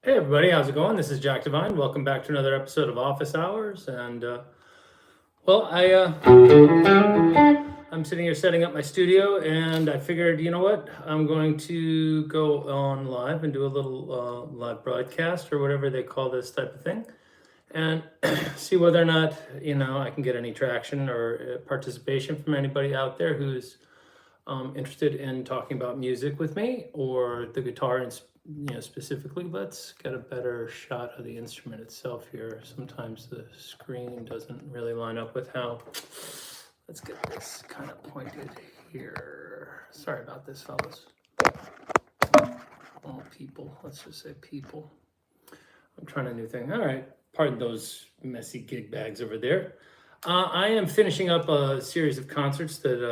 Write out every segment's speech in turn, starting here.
Hey everybody, how's it going? This is Jack Divine. Welcome back to another episode of Office Hours. And well, I'm sitting here setting up my studio, and I figured, you know what? I'm going to go on live and do a little live broadcast or whatever they call this type of thing, and see whether or not I can get any traction or participation from anybody out there who's interested in talking about music with me or the guitar and specifically. Let's get a better shot of the instrument itself here. Sometimes the screen doesn't really line up with how. Let's get this kind of pointed here. Sorry about this, fellas. Oh, people. Let's just say people. I'm trying a new thing. All right. Pardon those messy gig bags over there. I am finishing up a series of concerts that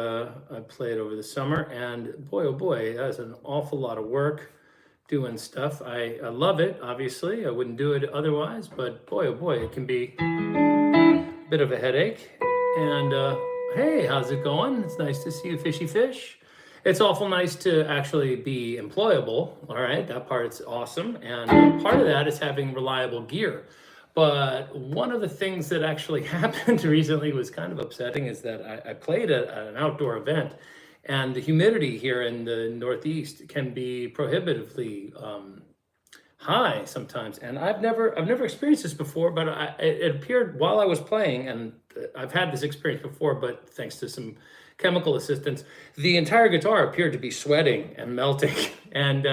I played over the summer, and boy, oh boy, that was an awful lot of work doing stuff. I love it, obviously. I wouldn't do it otherwise, but boy, oh boy, it can be a bit of a headache. And hey, how's it going? It's nice to see you, fishy fish. It's awful nice to actually be employable, all right? That part's awesome, and part of that is having reliable gear. But one of the things that actually happened recently was kind of upsetting is that I played at an outdoor event, and the humidity here in the Northeast can be prohibitively high sometimes. And I've never experienced this before, but it appeared while I was playing, and I've had this experience before, but thanks to some chemical assistance, the entire guitar appeared to be sweating and melting, and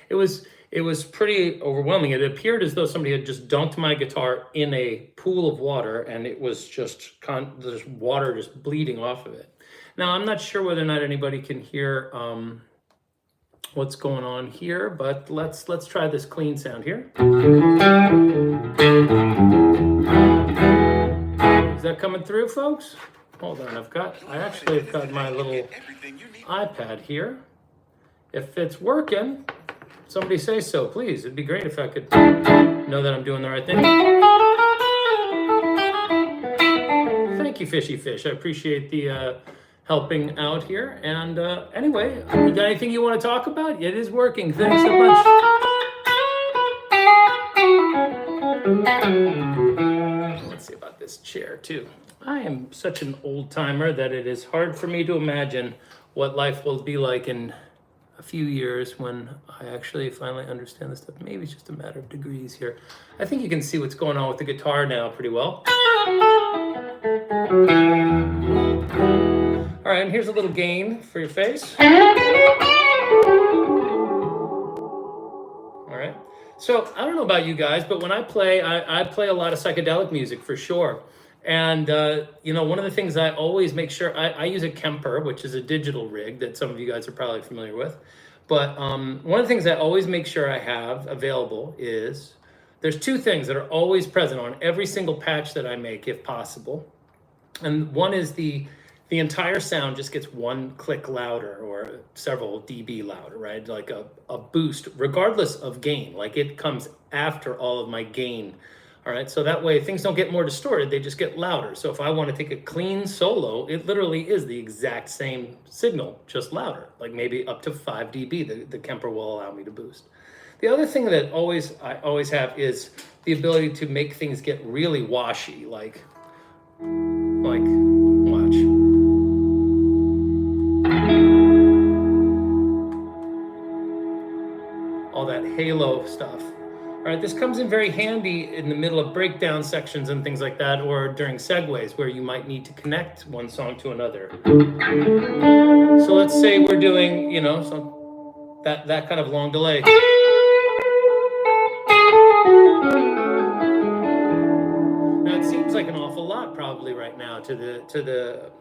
it was pretty overwhelming. It appeared as though somebody had just dunked my guitar in a pool of water, and it was just there's water just bleeding off of it. Now, I'm not sure whether or not anybody can hear what's going on here, but let's try this clean sound here. Is that coming through, folks? Hold on, I actually have got my little iPad here. If it's working, somebody say so, please. It'd be great if I could know that I'm doing the right thing. Thank you, Fishy Fish. I appreciate the helping out here. And anyway, you got anything you want to talk about? It is working. Thanks so much. Let's see about this chair, too. I am such an old timer that it is hard for me to imagine what life will be like in a few years when I actually finally understand this stuff. Maybe it's just a matter of degrees here. I think you can see what's going on with the guitar now pretty well. All right, and here's a little gain for your face. All right. So I don't know about you guys, but when I play a lot of psychedelic music for sure. And, one of the things I always make sure, I use a Kemper, which is a digital rig that some of you guys are probably familiar with. But one of the things I always make sure I have available is, there's two things that are always present on every single patch that I make, if possible. And one is the entire sound just gets one click louder or several dB louder, right? Like a boost, regardless of gain. Like it comes after all of my gain. All right, so that way things don't get more distorted, they just get louder. So if I want to take a clean solo, it literally is the exact same signal, just louder, like maybe up to 5 dB, the Kemper will allow me to boost. The other thing that I always have is the ability to make things get really washy, like watch. All that halo stuff. All right, this comes in very handy in the middle of breakdown sections and things like that, or during segues where you might need to connect one song to another. So let's say we're doing, that kind of long delay. Now it seems like an awful lot probably right now to the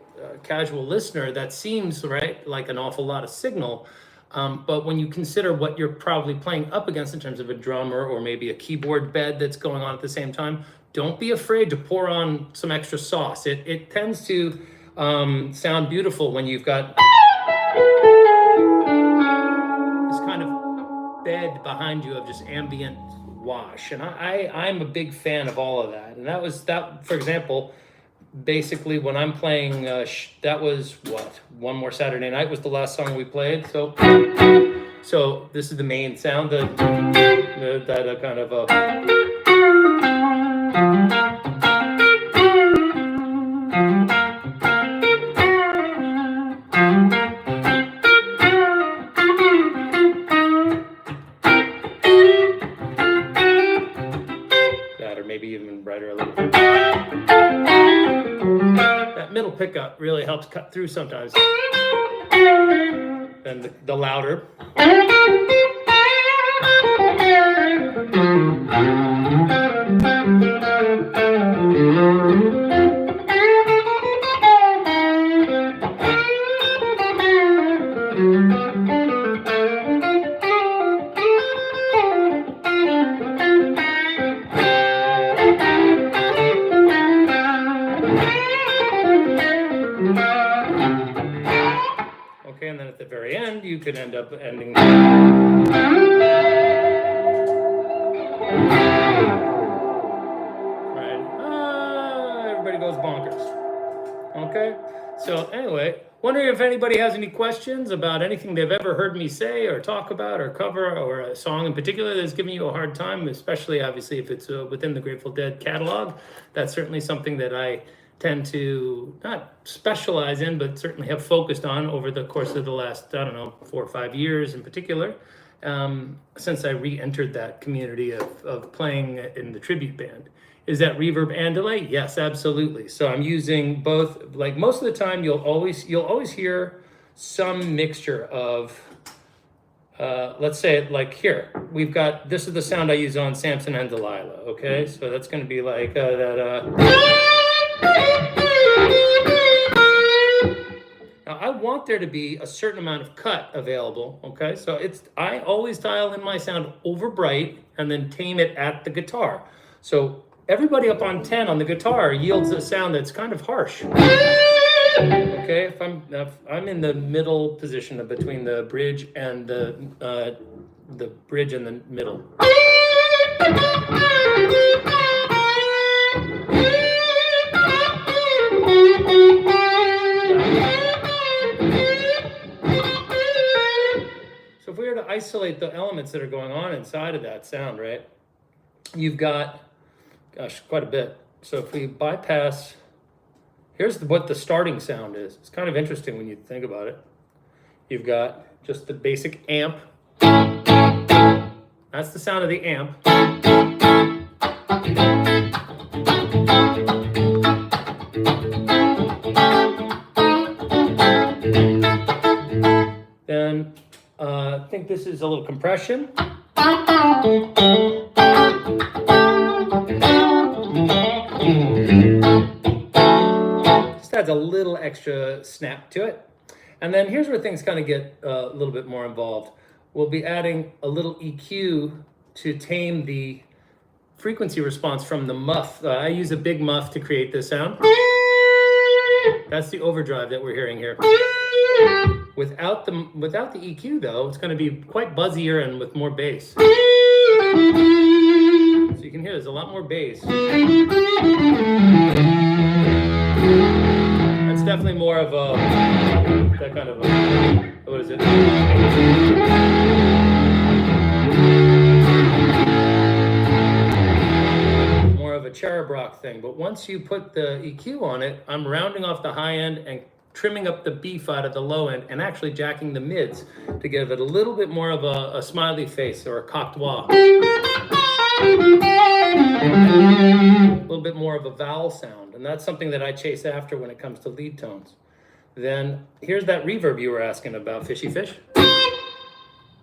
casual listener. That seems right like an awful lot of signal. But when you consider what you're probably playing up against in terms of a drummer or maybe a keyboard bed that's going on at the same time, don't be afraid to pour on some extra sauce. It tends to sound beautiful when you've got this kind of bed behind you of just ambient wash. And I'm a big fan of all of that. And that, for example, basically when I'm playing, that was One More Saturday Night was the last song we played. So So this is the main sound, that kind of that, or maybe even brighter a little. That middle pickup really helps cut through sometimes. And the louder. Okay, and then at the very end, you could end up ending. Everybody goes bonkers. Okay, so anyway, wondering if anybody has any questions about anything they've ever heard me say or talk about or cover, or a song in particular that's giving you a hard time, especially obviously if it's within the Grateful Dead catalog. That's certainly something that I tend to not specialize in, but certainly have focused on over the course of the last, 4 or 5 years in particular, since I re-entered that community of playing in the tribute band. Is that reverb and delay? Yes, absolutely. So I'm using both. Like most of the time, you'll always hear some mixture of, let's say it like here. We've got, this is the sound I use on Samson and Delilah, okay? So that's gonna be like Now I want there to be a certain amount of cut available, okay? So I always dial in my sound over bright and then tame it at the guitar. So everybody up on 10 on the guitar yields a sound that's kind of harsh. Okay, if I'm in the middle position between the bridge and the bridge and the middle. So if we were to isolate the elements that are going on inside of that sound, right? You've got, gosh, quite a bit. So if we bypass, here's what the starting sound is. It's kind of interesting when you think about it. You've got just the basic amp. That's the sound of the amp. Then I think this is a little compression. Just adds a little extra snap to it. And then here's where things kind of get a little bit more involved. We'll be adding a little EQ to tame the frequency response from the muff. I use a big muff to create this sound. That's the overdrive that we're hearing here. Without the EQ though, it's going to be quite buzzier and with more bass. So you can hear there's a lot more bass. That's definitely more of a, that kind of a, what is it? More of a cherub rock thing. But once you put the EQ on it, I'm rounding off the high end and trimming up the beef out of the low end and actually jacking the mids to give it a little bit more of a smiley face or a cocked wah. A little bit more of a vowel sound, and that's something that I chase after when it comes to lead tones. Then here's that reverb you were asking about, Fishy Fish.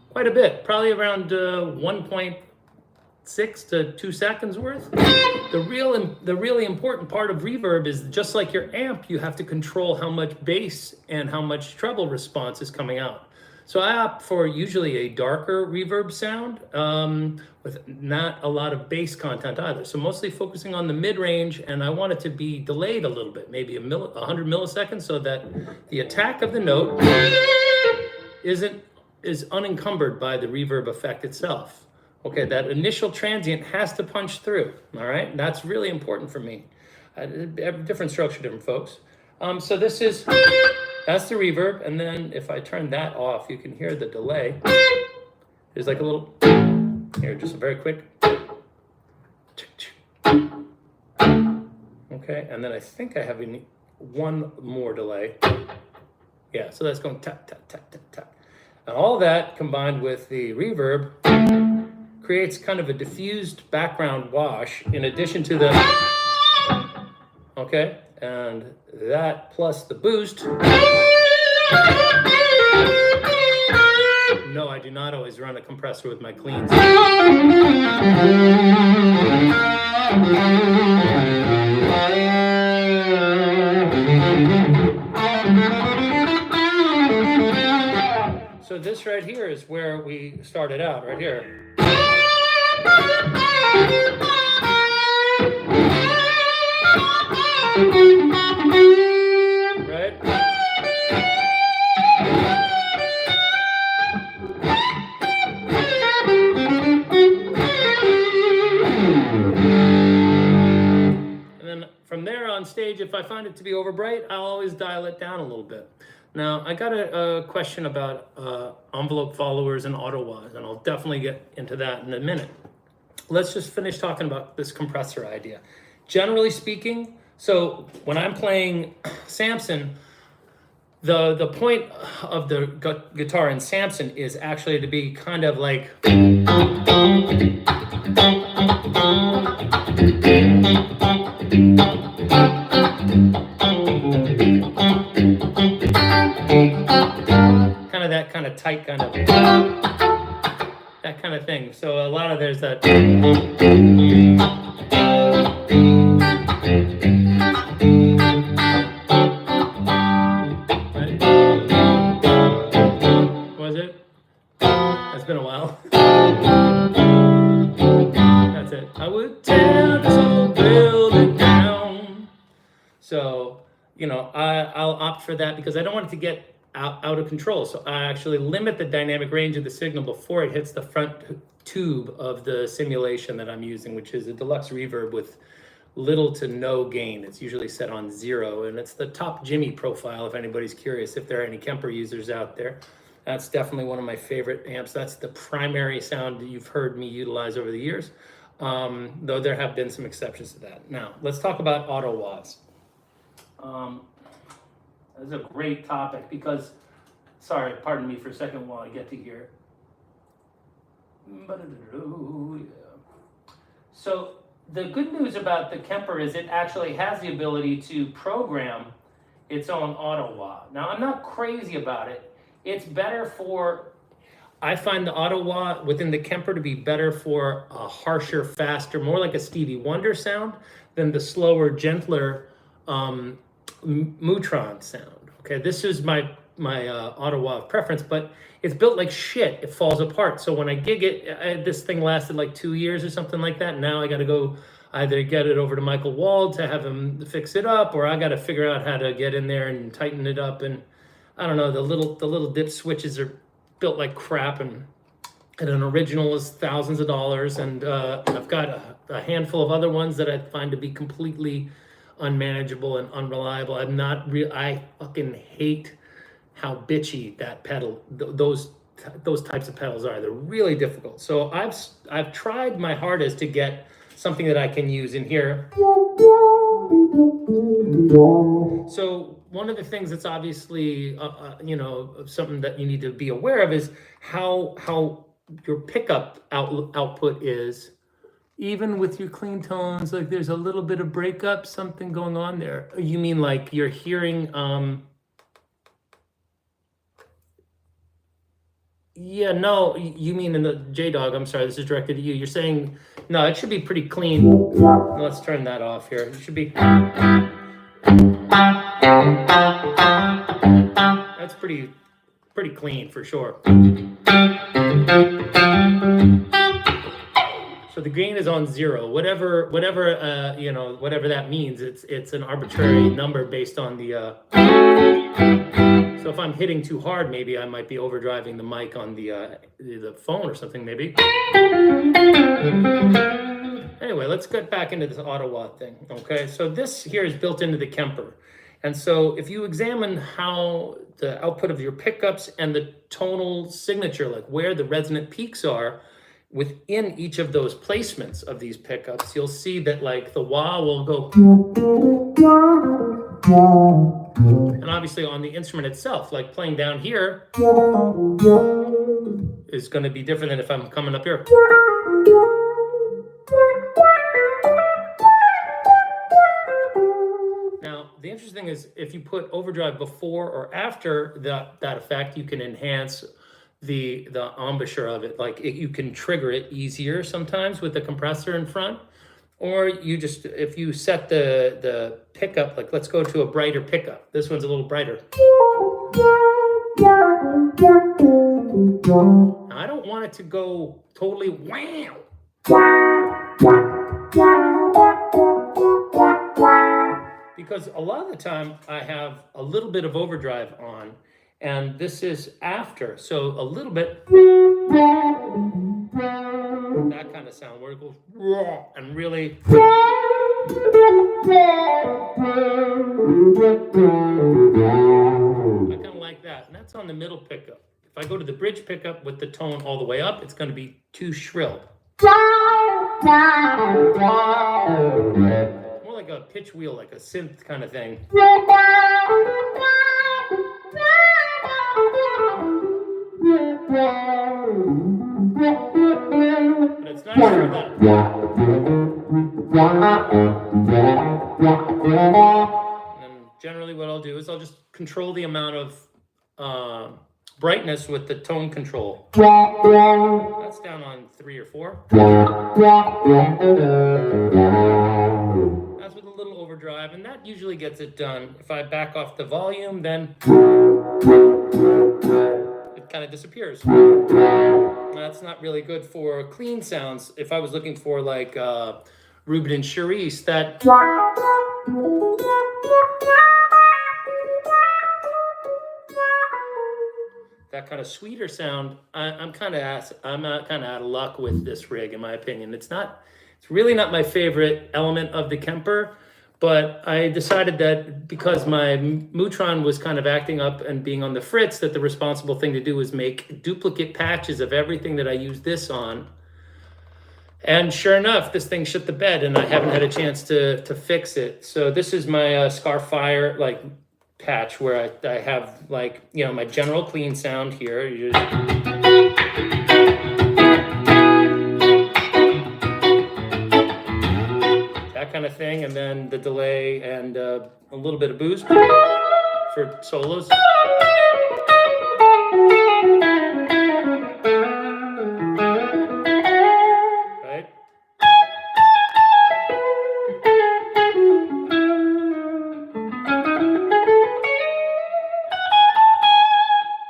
Quite a bit, probably around 1.6 to 2 seconds worth. The really important part of reverb is just like your amp, you have to control how much bass and how much treble response is coming out. So I opt for usually a darker reverb sound with not a lot of bass content either. So mostly focusing on the mid-range, and I want it to be delayed a little bit, maybe 100 milliseconds, so that the attack of the note is unencumbered by the reverb effect itself. Okay, that initial transient has to punch through, all right? And that's really important for me. Different strokes for different folks. So that's the reverb, and then if I turn that off, you can hear the delay. There's like a little, here, just a very quick. Okay, and then I think I have one more delay. Yeah, so that's going tap, tap, tap, tap, tap. And all that combined with the reverb creates kind of a diffused background wash in addition to the, okay, and that plus the boost. No, I do not always run a compressor with my cleans. So this right here is where we started out, right here. Right? And then from there on stage, if I find it to be over bright, I'll always dial it down a little bit. Now, I got a question about envelope followers and auto wahs, and I'll definitely get into that in a minute. Let's just finish talking about this compressor idea. Generally speaking, so when I'm playing Samson, the point of the guitar in Samson is actually to be kind of like that kind of tight kind of that kind of thing. So a lot of there's that right. Was it? It's been a while. That's it. I would tear this whole building down. So, you know, I'll opt for that because I don't want it to get out of control. So I actually limit the dynamic range of the signal before it hits the front tube of the simulation that I'm using, which is a deluxe reverb with little to no gain. It's usually set on 0, and it's the top Jimmy profile if anybody's curious, if there are any Kemper users out there. That's definitely one of my favorite amps. That's the primary sound that you've heard me utilize over the years, though there have been some exceptions to that. Now, let's talk about auto wahs. That's a great topic because, sorry, pardon me for a second while I get to here. So the good news about the Kemper is it actually has the ability to program its own auto wah. Now, I'm not crazy about it. It's better for, I find the auto wah within the Kemper to be better for a harsher, faster, more like a Stevie Wonder sound than the slower, gentler Mutron sound. Okay, this is my auto wah preference, but it's built like shit. It falls apart. So when I gig it, this thing lasted like 2 years or something like that. Now I got to go either get it over to Michael Wald to have him fix it up, or I got to figure out how to get in there and tighten it up. And I don't know, the little dip switches are built like crap, and an original is thousands of dollars. And I've got a handful of other ones that I find to be completely unmanageable and unreliable. I fucking hate how bitchy that pedal, those types of pedals are. They're really difficult. So I've tried my hardest to get something that I can use in here. So one of the things that's obviously you know, something that you need to be aware of is how your pickup output is. Even with your clean tones, like there's a little bit of breakup, something going on there. You mean like you're hearing, yeah, no, you mean in the J-Dog, I'm sorry, this is directed to you. You're saying, no, it should be pretty clean. Let's turn that off here. It should be, that's pretty clean for sure. So the gain is on 0, whatever you know, whatever that means. It's an arbitrary number based on the. So if I'm hitting too hard, maybe I might be overdriving the mic on the phone or something, maybe. Anyway, let's get back into this auto wah thing. Okay, so this here is built into the Kemper, And so if you examine how the output of your pickups and the tonal signature, like where the resonant peaks are within each of those placements of these pickups, you'll see that like the wah will go. And obviously on the instrument itself, like playing down here is going to be different than if I'm coming up here. Now, the interesting thing is if you put overdrive before or after that effect, you can enhance the embouchure of it. Like you can trigger it easier sometimes with the compressor in front. Or you just, if you set the pickup, like let's go to a brighter pickup. This one's a little brighter. Now, I don't want it to go totally wow. Because a lot of the time I have a little bit of overdrive on, and this is after. So a little bit, that kind of sound where it goes raw and really. I kind of like that, and that's on the middle pickup. If I go to the bridge pickup with the tone all the way up, it's going to be too shrill. More like a pitch wheel, like a synth kind of thing. But it's nice for that. And generally what I'll do is I'll just control the amount of brightness with the tone control. That's down on 3 or 4. That's with a little overdrive, and that usually gets it done. If I back off the volume, then it kind of disappears. That's not really good for clean sounds. If I was looking for like Ruben and Charisse, that kind of sweeter sound, I'm kind of out of luck with this rig, in my opinion. It's really not my favorite element of the Kemper, but I decided that because my Mutron was kind of acting up and being on the fritz, that the responsible thing to do was make duplicate patches of everything that I used this on. And sure enough, this thing shit the bed, and I haven't had a chance to fix it. So this is my Scarfire like patch where I have like, you know, my general clean sound here. That kind of thing, and then the delay and a little bit of boost for solos. Right?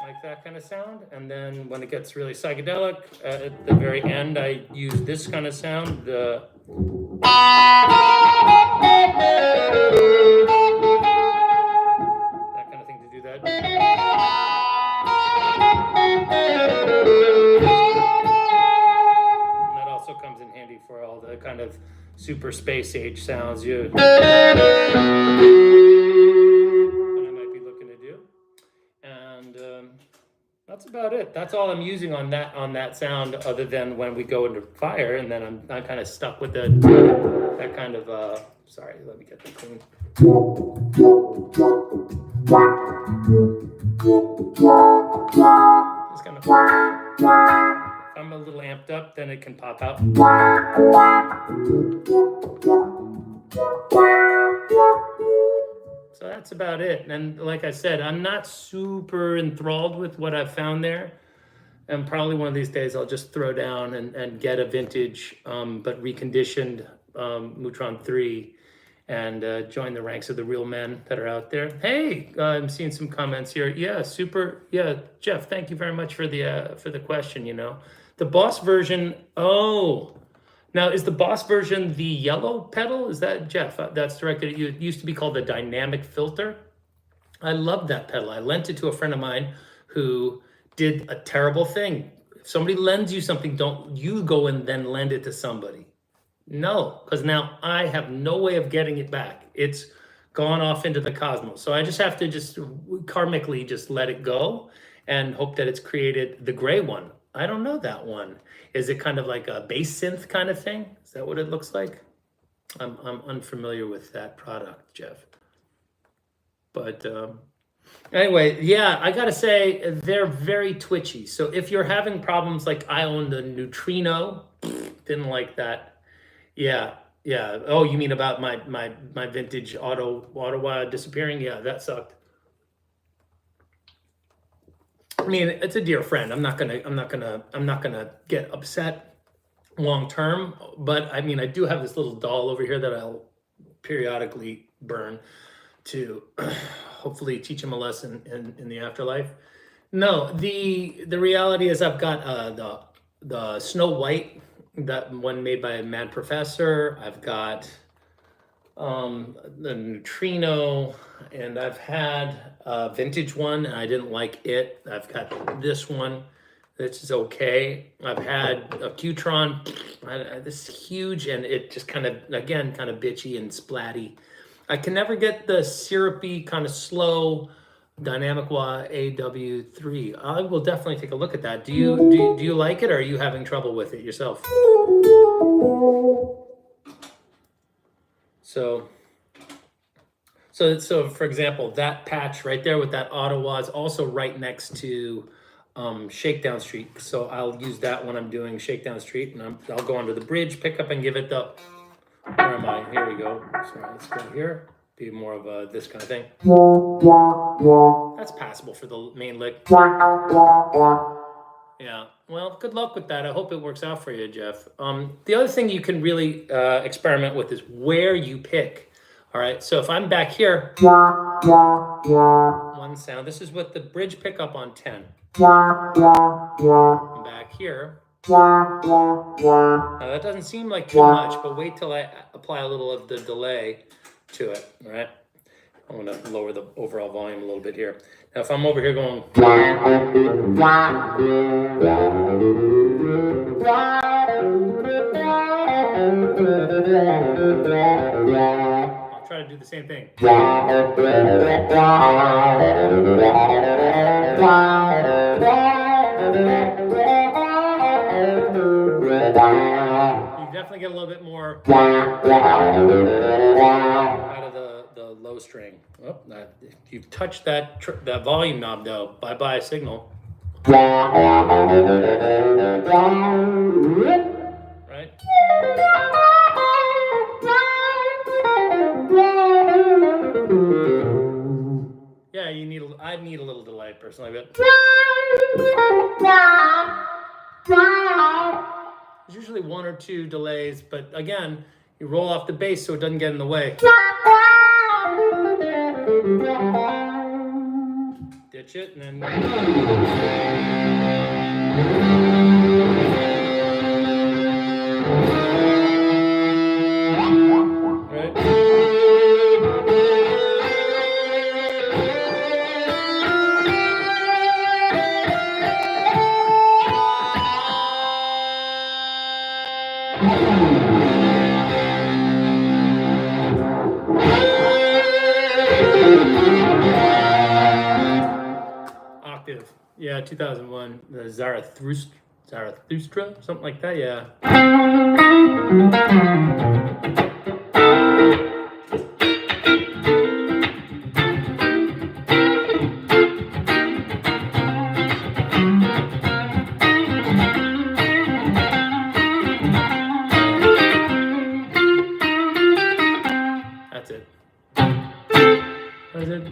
Like that kind of sound. And then when it gets really psychedelic, at the very end, I use this kind of sound. That kind of thing to do that. And that also comes in handy for all the kind of super space age sounds that I might be looking to do. And that's about it. That's all I'm using on that sound, other than when we go into fire, and then I'm kind of stuck with that kind of sorry, let me get that clean. Just kind of, if I'm a little amped up, then it can pop out. So that's about it. And like I said, I'm not super enthralled with what I've found there. And probably one of these days I'll just throw down and get a vintage but reconditioned Mutron 3 and join the ranks of the real men that are out there. Hey, I'm seeing some comments here. Yeah, super. Yeah, Jeff, thank you very much for the question, you know. The Boss version, oh, now is the Boss version the yellow pedal? Is that, Jeff, that's directed at you? It used to be called the dynamic filter. I love that pedal. I lent it to a friend of mine who did a terrible thing. If somebody lends you something, don't you go and then lend it to somebody. No, because now I have no way of getting it back. It's gone off into the cosmos. So I just have to just karmically just let it go and hope that it's created the gray one. I don't know that one. Is it kind of like a bass synth kind of thing? Is that what it looks like? I'm unfamiliar with that product, Jeff. But anyway, yeah, I gotta say they're very twitchy. So if you're having problems, like I own the Neutrino, didn't like that. Yeah, yeah. Oh, you mean about my vintage auto disappearing? Yeah, that sucked. I mean, it's a dear friend. I'm not gonna get upset long term. But I mean, I do have this little doll over here that I'll periodically burn to hopefully teach him a lesson in the afterlife. No, the reality is I've got the Snow White, that one made by a Mad Professor. I've got the Neutrino, and I've had a vintage one, and I didn't like it. I've got this one, which is okay. I've had a Qtron, this is huge, and it just kind of, again, kind of bitchy and splatty. I can never get the syrupy, kind of slow Dynamic Wah AW3. I will definitely take a look at that. Do you like it, or are you having trouble with it yourself? So for example, that patch right there with that Ottawa is also right next to Shakedown Street. So I'll use that when I'm doing Shakedown Street, and I'll go onto the bridge, pick up, and give it the. Where am I? Here we go. So let's go here. Be more of a this kind of thing. That's passable for the main lick. Yeah. Well, good luck with that. I hope it works out for you, Jeff. The other thing you can really experiment with is where you pick. All right. So if I'm back here, one sound. This is with the bridge pickup on 10. I'm back here. Now that doesn't seem like too much, but wait till I apply a little of the delay to it, all right? I'm gonna lower the overall volume a little bit here. Now if I'm over here going, I'll try to do the same thing. You definitely get a little bit more out of the low string. Oh, if you've touched that volume knob, though, bye-bye signal. Right? Yeah, I need a little delay personally, but there's usually one or two delays, but again, you roll off the bass so it doesn't get in the way. Ditch it, and then right. Octave. Yeah, 2001. The Zarathustra, something like that, yeah. That's it. What is it?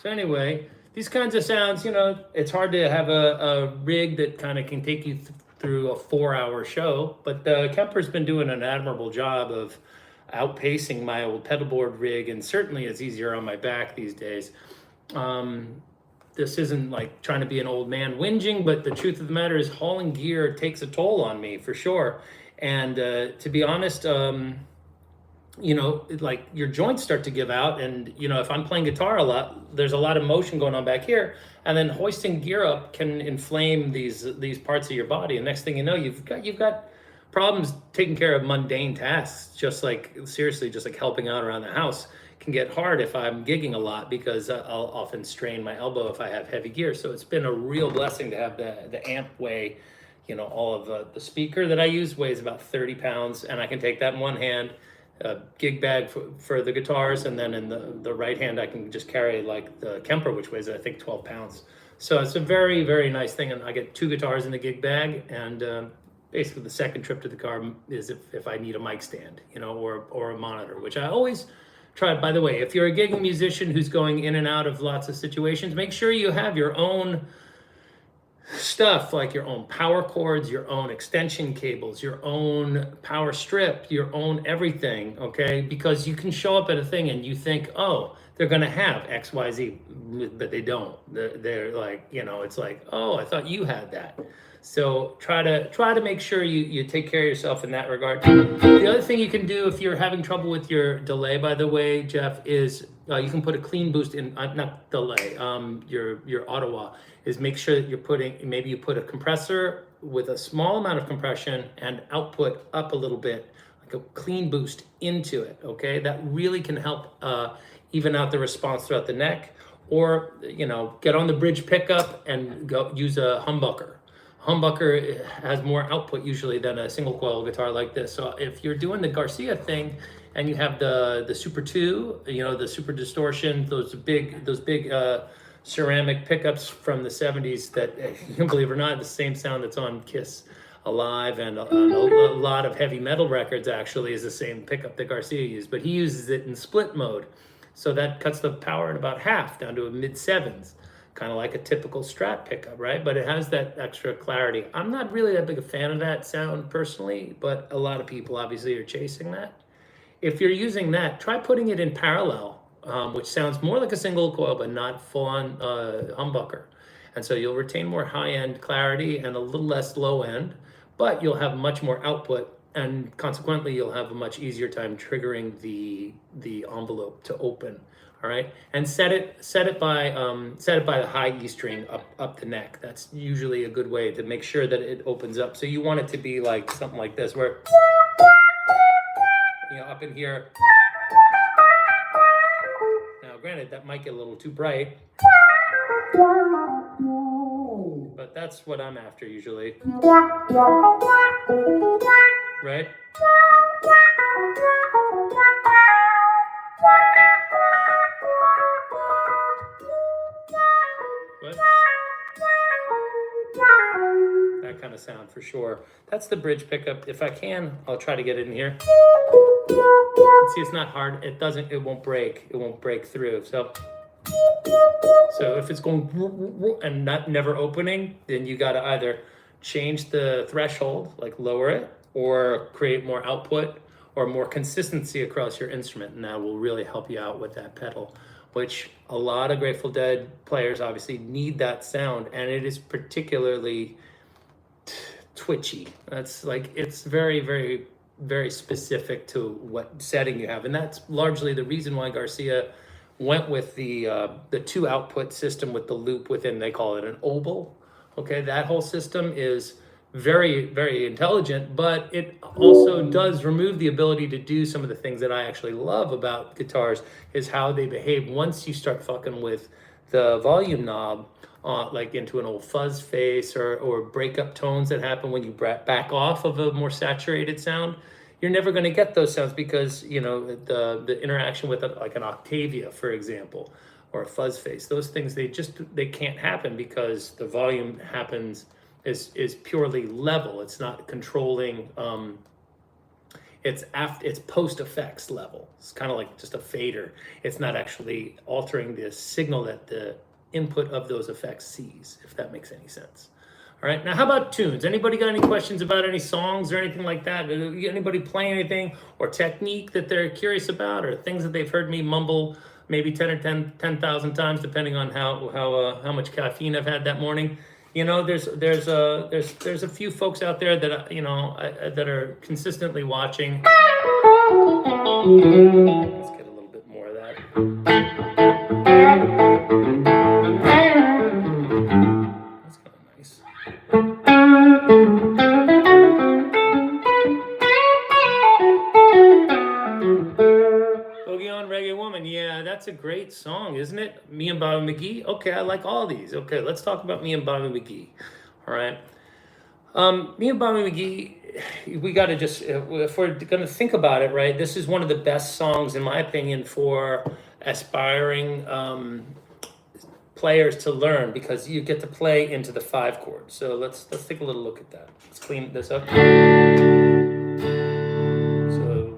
So anyway, these kinds of sounds, it's hard to have a rig that kind of can take you through a 4-hour show, but Kemper's been doing an admirable job of outpacing my old pedalboard rig, and certainly it's easier on my back these days. This isn't like trying to be an old man whinging, but the truth of the matter is hauling gear takes a toll on me for sure. And to be honest, you know, like your joints start to give out. And, you know, if I'm playing guitar a lot, there's a lot of motion going on back here. And then hoisting gear up can inflame these parts of your body. And next thing you know, you've got problems taking care of mundane tasks, just like, seriously, just like helping out around the house can get hard if I'm gigging a lot, because I'll often strain my elbow if I have heavy gear. So it's been a real blessing to have the amp weigh, you know, all of the speaker that I use weighs about 30 pounds, and I can take that in one hand, a gig bag for the guitars, and then in the right hand I can just carry like the Kemper, which weighs I think 12 pounds. So it's a very, very nice thing, and I get 2 guitars in the gig bag, and basically the second trip to the car is if I need a mic stand, you know, or a monitor, which I always try. By the way, if you're a gigging musician who's going in and out of lots of situations, make sure you have your own stuff, like your own power cords, your own extension cables, your own power strip, your own everything, okay? Because you can show up at a thing and you think, oh, they're gonna have X, Y, Z, but they don't. They're like, you know, it's like, oh, I thought you had that. So try to make sure you take care of yourself in that regard. The other thing you can do if you're having trouble with your delay, by the way, Jeff, is you can put a clean boost in, not delay, your Ottawa, is make sure that you're putting, maybe you put a compressor with a small amount of compression and output up a little bit, like a clean boost into it, okay? That really can help even out the response throughout the neck. Or, you know, get on the bridge pickup and go use a humbucker. Humbucker has more output usually than a single coil guitar like this. So if you're doing the Garcia thing and you have the Super 2, you know, the Super Distortion, those big ceramic pickups from the 70s that, you can believe it or not, the same sound that's on Kiss Alive and a lot of heavy metal records actually is the same pickup that Garcia used, but he uses it in split mode. So that cuts the power in about half, down to a mid-7s. Kind of like a typical Strat pickup, right? But it has that extra clarity. I'm not really that big a fan of that sound personally, but a lot of people obviously are chasing that. If you're using that, try putting it in parallel, which sounds more like a single coil, but not full-on humbucker. And so you'll retain more high-end clarity and a little less low-end, but you'll have much more output, and consequently, you'll have a much easier time triggering the envelope to open. All right, and set it by the high E string up the neck. That's usually a good way to make sure that it opens up. So you want it to be like something like this, where, you know, up in here. Now, granted, that might get a little too bright, but that's what I'm after usually, right? What? That kind of sound for sure. That's the bridge pickup. If I can, I'll try to get it in here. See, it's not hard. It won't break. It won't break through. So if it's going and never opening, then you got to either change the threshold, like lower it, or create more output or more consistency across your instrument, and that will really help you out with that pedal, which a lot of Grateful Dead players obviously need that sound, and it is particularly twitchy. That's like, it's very, very, very specific to what setting you have, and that's largely the reason why Garcia went with the 2 output system with the loop within. They call it an oboe. Okay, that whole system is very, very intelligent, but it also does remove the ability to do some of the things that I actually love about guitars, is how they behave once you start fucking with the volume knob, like into an old fuzz face or breakup tones that happen when you back off of a more saturated sound. You're never going to get those sounds because, you know, the interaction with like an Octavia, for example, or a fuzz face, those things, they can't happen because the volume is purely level. It's not controlling, it's post effects level. It's kind of like just a fader. It's not actually altering the signal that the input of those effects sees, if that makes any sense. All right, now how about tunes? Anybody got any questions about any songs or anything like that? Anybody playing anything or technique that they're curious about, or things that they've heard me mumble maybe 10,000 times, depending on how much caffeine I've had that morning? You know, there's a few folks out there that, you know, that are consistently watching. Let's get a little bit more of that. That's kind of nice. Boogie on Reggae Woman. Yeah, that's a great song, isn't it? Me and Bobby McGee. Okay, I like all these. Okay, let's talk about me and Bobby McGee. All right. Me and Bobby McGee, we got to just, if we're going to think about it, right, this is one of the best songs, in my opinion, for aspiring players to learn, because you get to play into the 5 chord. So let's take a little look at that. Let's clean this up. So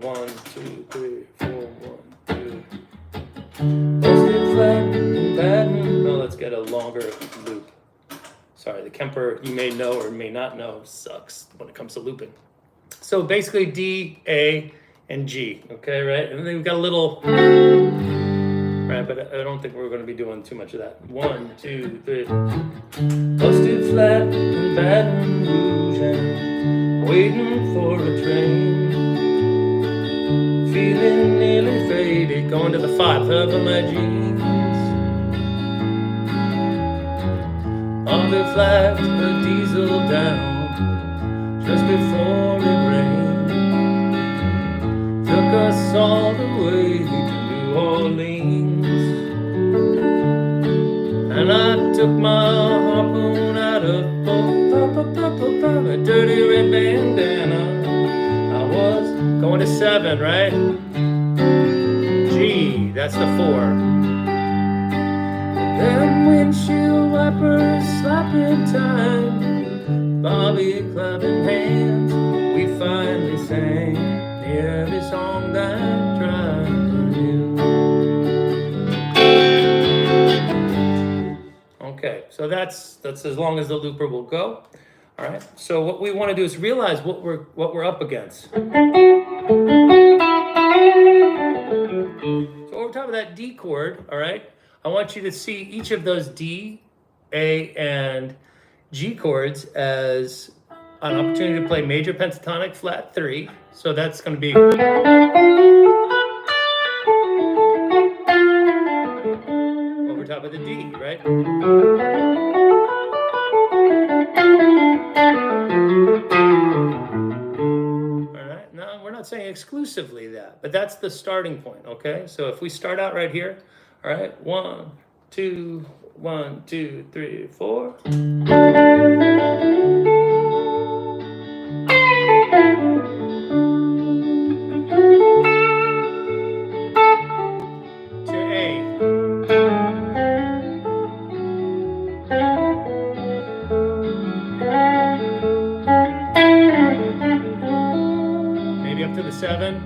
1, 2, 3, 4, 1, 2. Posted flat and pattern. No, let's get a longer loop. Sorry, the Kemper, you may know or may not know, sucks when it comes to looping. So basically D, A, and G, okay, right? And then we've got a little, right, but I don't think we're going to be doing too much of that. 1, 2, 3. Busted flat in Baton Rouge and waiting for a train. Feeling nearly faded, going to the 5 of my jeans. Bobby flagged a diesel down just before it rained. Took us all the way to New Orleans. And I took my harpoon out of a dirty red bandana. I was going to 7, right? G, that's the 4. Them windshield wipers slapping time, Bobby clapping hands, we finally sang the every song that tried for you. Okay, so that's as long as the looper will go. All right. So what we want to do is realize what we're up against. So over top of that D chord, all right, I want you to see each of those D, A, and G chords as an opportunity to play major pentatonic flat 3. So that's going to be over top of the D, right? All right. Now, we're not saying exclusively that, but that's the starting point, okay? So if we start out right here, all right, 1, 2, 1, 2, 3, 4. To A. Maybe up to the 7.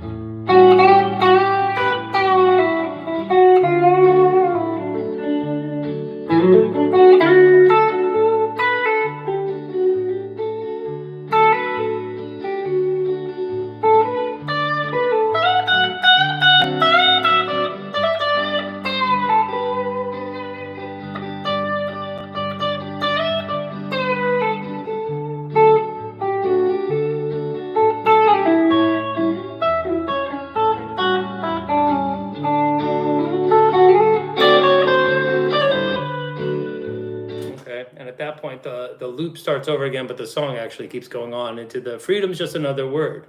And at that point, the loop starts over again, but the song actually keeps going on into the freedom's just another word.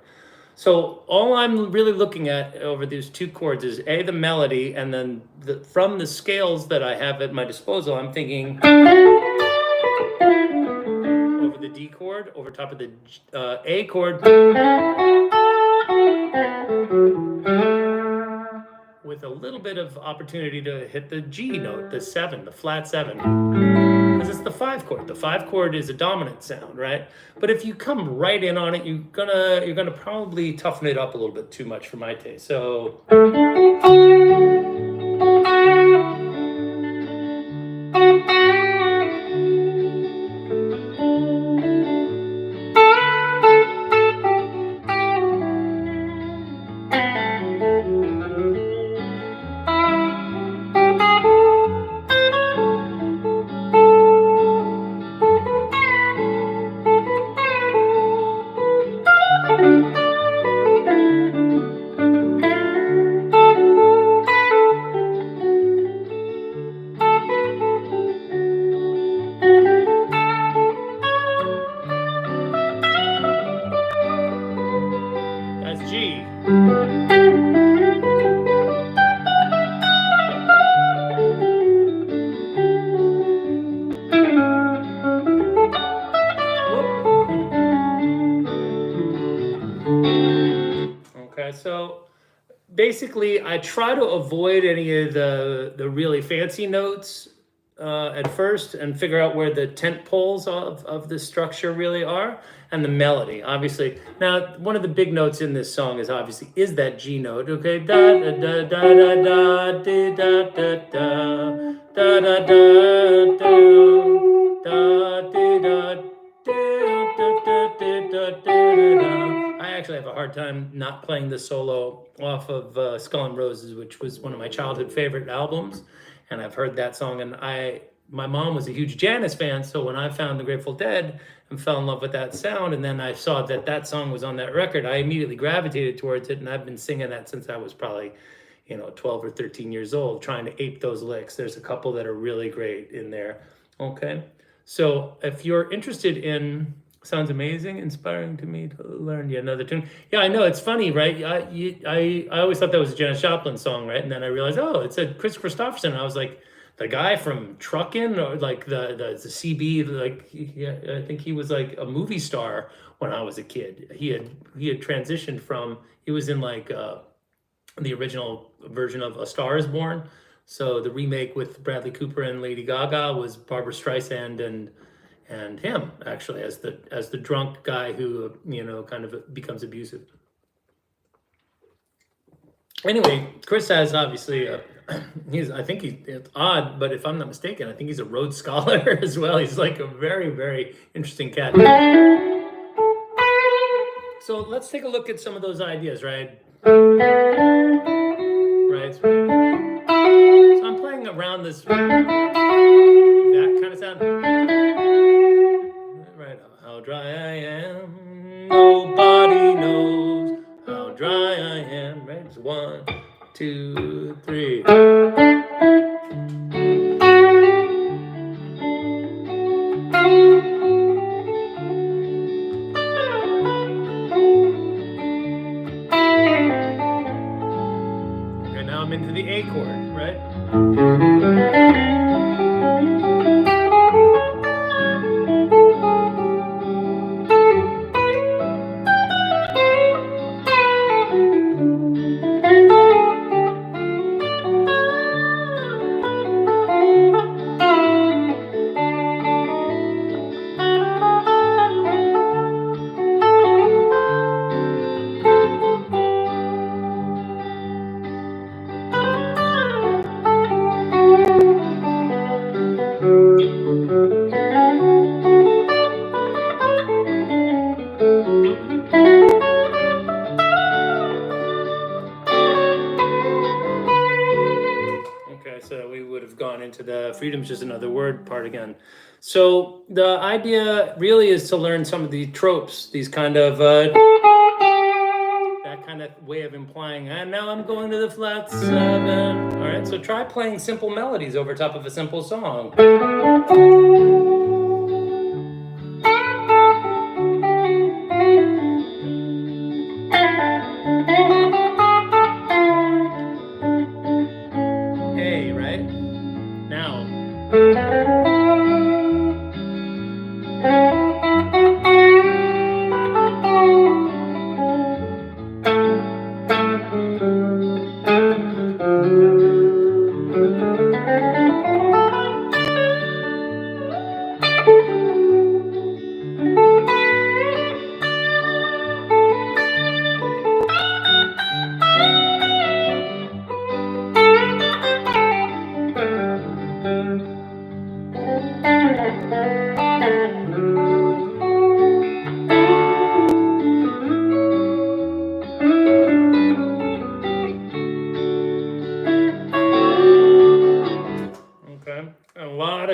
So all I'm really looking at over these 2 chords is A, the melody, and then from the scales that I have at my disposal, I'm thinking over the D chord, over top of the A chord, with a little bit of opportunity to hit the G note, the 7, the flat 7. Because it's the 5 chord. The 5 chord is a dominant sound, right? But if you come right in on it, you're gonna probably toughen it up a little bit too much for my taste. So basically, I try to avoid any of the really fancy notes at first, and figure out where the tent poles of the structure really are, and the melody, obviously. Now, one of the big notes in this song is obviously is that G note. Okay, da da da da da da da da da da da da da da da. I actually have a hard time not playing the solo off of Skull and Roses, which was one of my childhood favorite albums, and I've heard that song. And my mom was a huge Janis fan, so when I found the Grateful Dead and fell in love with that sound, and then I saw that that song was on that record, I immediately gravitated towards it, and I've been singing that since I was probably 12 or 13 years old, trying to ape those licks. There's a couple that are really great in there. Okay. So if you're interested in, sounds amazing, inspiring to me to learn yet another tune. Yeah, I know, it's funny, right? I always thought that was a Janis Joplin song, right? And then I realized, oh, it said Chris Christopherson. I was like, the guy from Truckin', or like the CB, like, I think he was like a movie star when I was a kid. He had transitioned from, he was in like the original version of A Star Is Born. So the remake with Bradley Cooper and Lady Gaga was Barbra Streisand and him, actually, as the drunk guy who kind of becomes abusive. Anyway, Chris has obviously I think he's odd, but if I'm not mistaken, I think he's a Rhodes Scholar as well. He's like a very, very interesting cat. So let's take a look at some of those ideas, right? Right. So I'm playing around this, that kind of sound. Right. How dry I am, nobody knows how dry I am. Right. It's 1, 2, 3. Okay, now I'm into the A chord, right? So we would have gone into the freedom's just another word part again. So the idea really is to learn some of the tropes, these kind of that kind of way of implying, and now I'm going to the flat 7. All right, so try playing simple melodies over top of a simple song.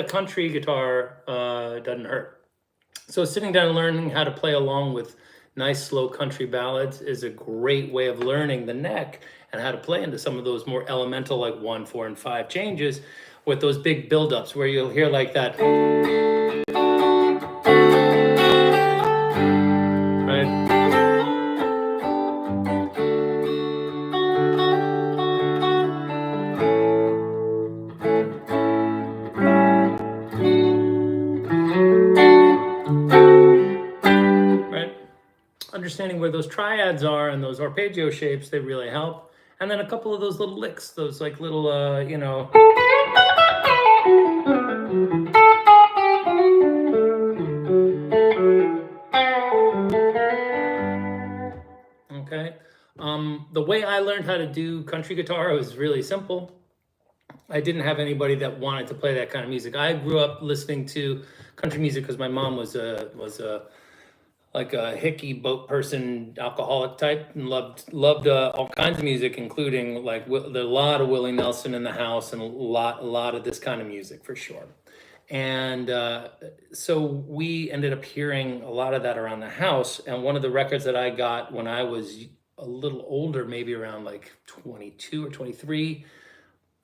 Country guitar doesn't hurt. So sitting down and learning how to play along with nice slow country ballads is a great way of learning the neck and how to play into some of those more elemental, like 1, 4, and 5 changes with those big buildups where you'll hear like that. Understanding where those triads are and those arpeggio shapes, they really help. And then a couple of those little licks, those like little, okay. The way I learned how to do country guitar was really simple. I didn't have anybody that wanted to play that kind of music. I grew up listening to country music because my mom was a like a hickey boat person, alcoholic type, and loved all kinds of music, including like a lot of Willie Nelson in the house, and a lot of this kind of music for sure. And so we ended up hearing a lot of that around the house. And one of the records that I got when I was a little older, maybe around like 22 or 23,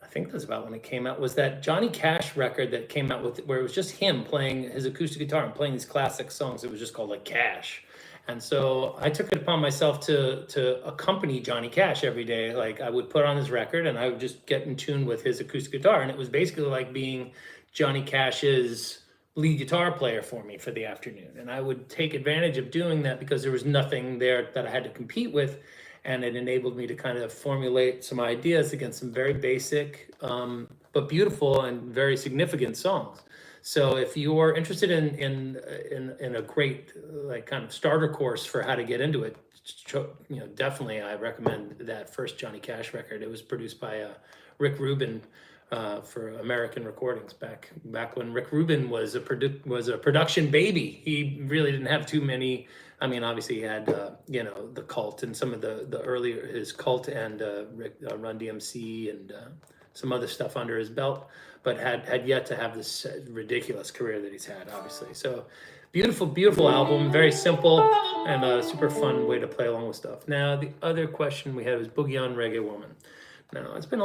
I think that's about when it came out, was that Johnny Cash record that came out with, where it was just him playing his acoustic guitar and playing these classic songs. It was just called like Cash. And so I took it upon myself to accompany Johnny Cash every day. Like I would put on his record and I would just get in tune with his acoustic guitar. And it was basically like being Johnny Cash's lead guitar player for me for the afternoon. And I would take advantage of doing that because there was nothing there that I had to compete with. And it enabled me to kind of formulate some ideas against some very basic, but beautiful and very significant songs. So if you're interested in a great like kind of starter course for how to get into it, definitely I recommend that first Johnny Cash record. It was produced by Rick Rubin for American Recordings back when Rick Rubin was a production baby. He really didn't have too many. I mean, obviously he had, the Cult and some of the earlier, his Cult and Run DMC and some other stuff under his belt, but had yet to have this ridiculous career that he's had, obviously. So beautiful, beautiful album, very simple and a super fun way to play along with stuff. Now, the other question we had was Boogie on Reggae Woman. Now, it's been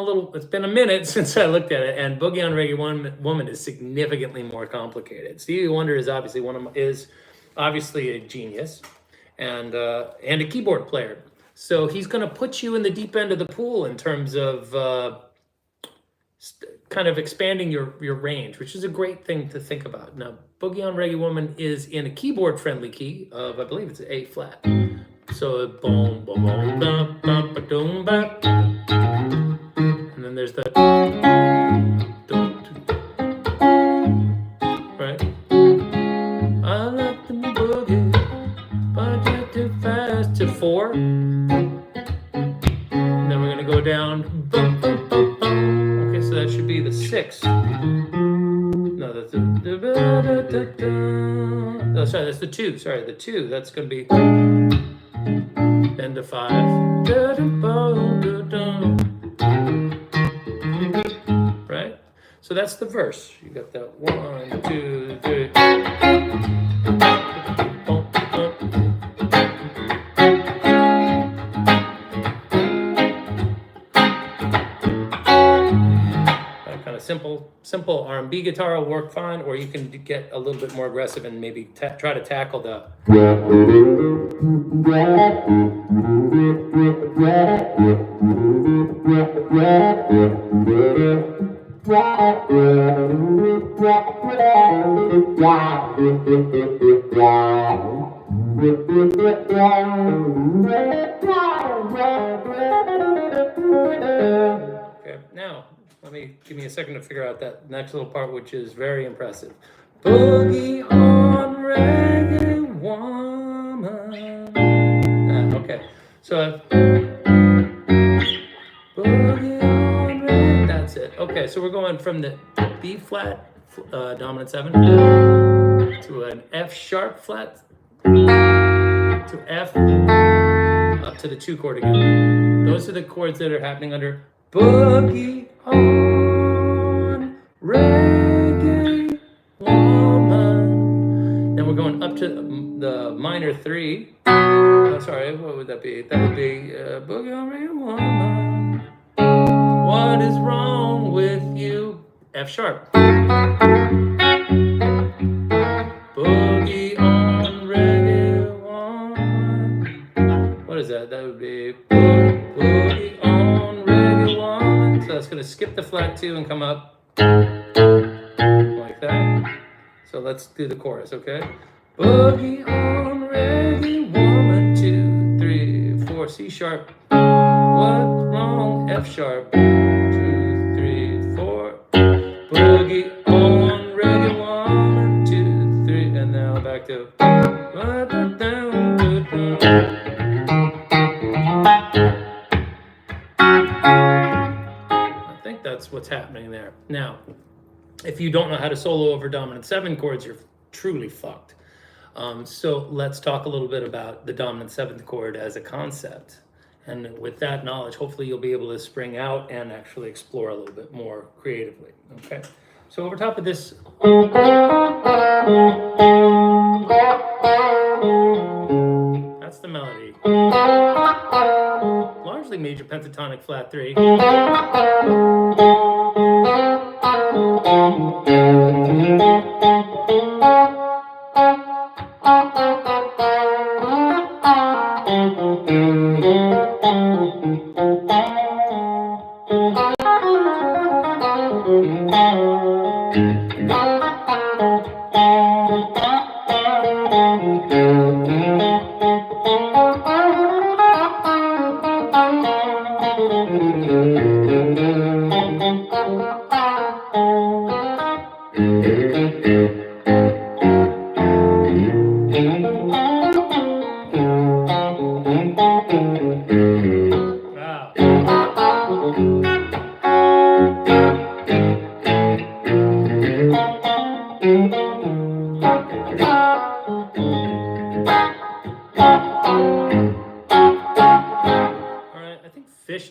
a minute since I looked at it, and Boogie on Reggae Woman is significantly more complicated. Stevie Wonder is obviously a genius and a keyboard player. So he's going to put you in the deep end of the pool in terms of kind of expanding your range, which is a great thing to think about. Now, Boogie on Reggae Woman is in a keyboard-friendly key of, I believe it's A flat. So boom, boom, boom, bum, bum, ba, doom, ba. And then there's the right. I like the boogie, but you're too fast to 4. And then we're gonna go down. Bum, bum, bum, bum. Okay, so that should be the 6. No, that's the. Oh, sorry, that's the 2. Sorry, the 2. That's gonna be. Then the 5. Right? So that's the verse. You got that 1, 2, 3. That kind of simple R&B guitar will work fine, or you can get a little bit more aggressive and maybe try to tackle the. Okay, now give me a second to figure out that next little part, which is very impressive. Boogie on Reggae Woman. Okay, so boogie on Reggae. That's it. Okay, so we're going from the B flat dominant 7 to an F sharp flat to F up to the 2 chord again. Those are the chords that are happening under Boogie on Reggae Woman. Then we're going up to the minor 3. Sorry, what would that be? That would be Boogie on Reggae Woman. What is wrong with you? F sharp. Boogie on Reggae Woman. What is that? That would be Boogie on Reggae Woman. So that's going to skip the flat 2 and come up like that. So let's do the chorus, okay? Boogie on Reggae Woman, 2, 3, 4, C sharp. What's wrong F sharp, 1, 2, 3, 4. Boogie on reggae, 1, 2, 3, and now back to. I think that's what's happening there. Now, if you don't know how to solo over dominant 7 chords, you're truly fucked. So let's talk a little bit about the dominant 7th chord as a concept. And with that knowledge, hopefully you'll be able to spring out and actually explore a little bit more creatively, okay? So over top of this, that's the melody. Largely major pentatonic flat 3.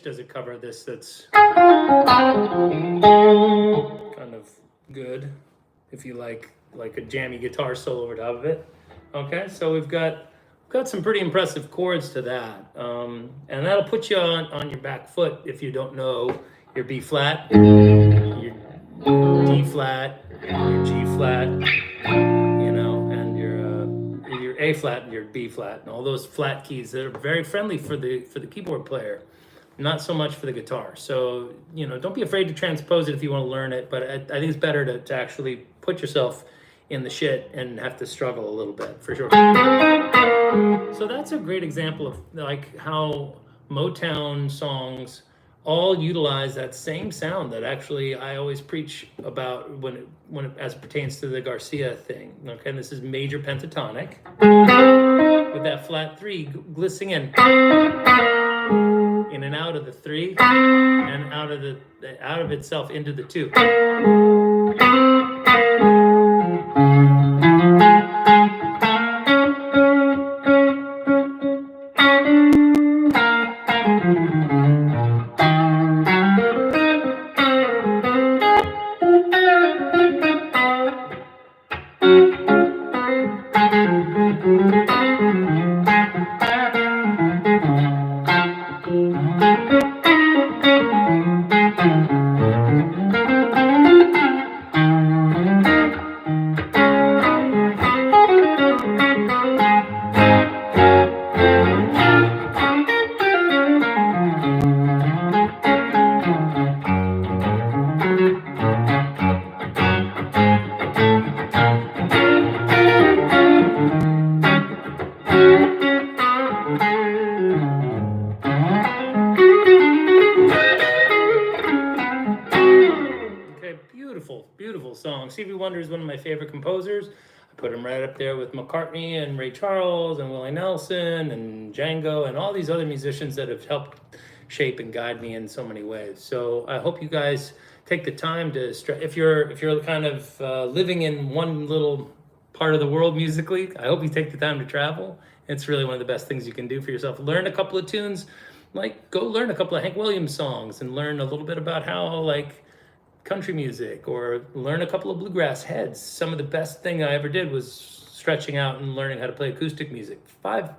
Does a cover of this that's kind of good if you like a jammy guitar solo over top of it. Okay, so we've got some pretty impressive chords to that, and that'll put you on your back foot if you don't know your B flat, your D flat, your G flat, you know, and your A flat and your B flat, and all those flat keys that are very friendly for the keyboard player. Not so much for the guitar. So, you know, don't be afraid to transpose it if you want to learn it, but I think it's better to actually put yourself in the shit and have to struggle a little bit, for sure. So that's a great example of like how Motown songs all utilize that same sound that actually I always preach about when it as it pertains to the Garcia thing. Okay, and this is major pentatonic with that flat 3 glissing in and out of the 3 and out of itself into the 2. Beautiful song. Stevie Wonder is one of my favorite composers. I put him right up there with McCartney and Ray Charles and Willie Nelson and Django and all these other musicians that have helped shape and guide me in so many ways. So I hope you guys take the time to if you're kind of living in one little part of the world musically, I hope you take the time to travel. It's really one of the best things you can do for yourself. Learn a couple of tunes, like go learn a couple of Hank Williams songs and learn a little bit about how like country music, or learn a couple of bluegrass heads. Some of the best thing I ever did was stretching out and learning how to play acoustic music. Five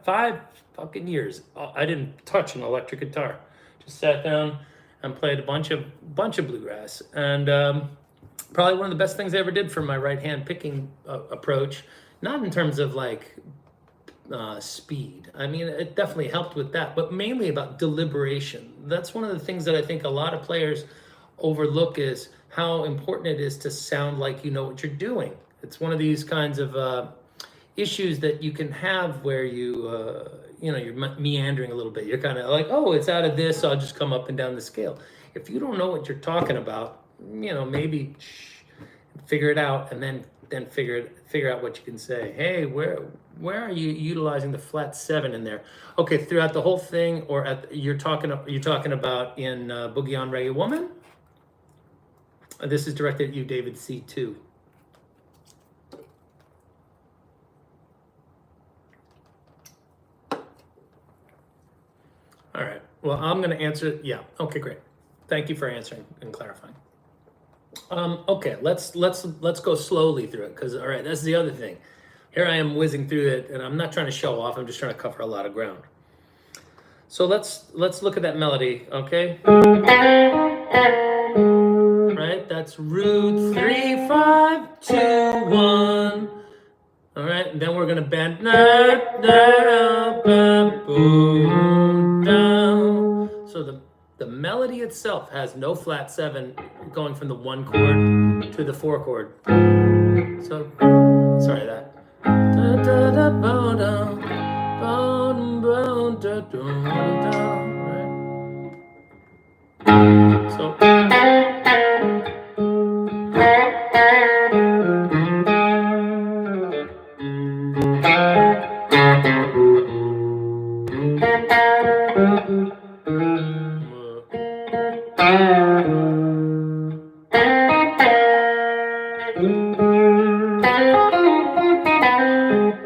fucking years. I didn't touch an electric guitar. Just sat down and played a bunch of bluegrass. And probably one of the best things I ever did for my right hand picking approach. Not in terms of like speed. I mean, it definitely helped with that, but mainly about deliberation. That's one of the things that I think a lot of players overlook, is how important it is to sound like you know what you're doing. It's one of these kinds of issues that you can have where you're meandering a little bit. You're kind of like, oh, it's out of this, so I'll just come up and down the scale. If you don't know what you're talking about, maybe figure it out, and then figure out what you can say. Hey, where are you utilizing the flat 7 in there? Okay, throughout the whole thing, or you're talking about in Boogie on Reggae Woman? This is directed at you, David C2. All right. Well, I'm going to answer. Yeah. Okay, great. Thank you for answering and clarifying. Okay, let's go slowly through it, because all right, that's the other thing. Here I am whizzing through it, and I'm not trying to show off. I'm just trying to cover a lot of ground. So let's look at that melody, okay? Right, that's root 3, 5, 2, 1. All right, and then we're gonna bend boom down. So the melody itself has no flat 7 going from the 1 chord to the 4 chord. So sorry that.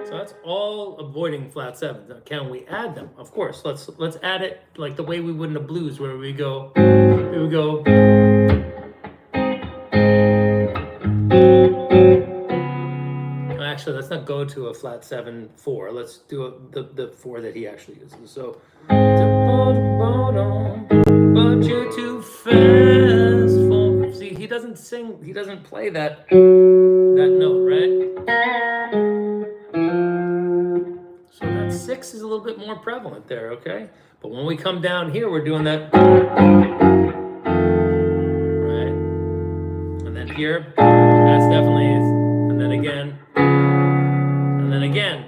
So that's all avoiding flat 7s. Now, can we add them? Of course. Let's add it like the way we would in a blues, where we would go. Actually, let's not go to a flat 7/4. Let's do the 4 that he actually uses. So, but you're too fast for. See, he doesn't sing. He doesn't play that note, right? So that 6 is a little bit more prevalent there, okay? But when we come down here, we're doing that, right? And then here, that's definitely, and then again. Again,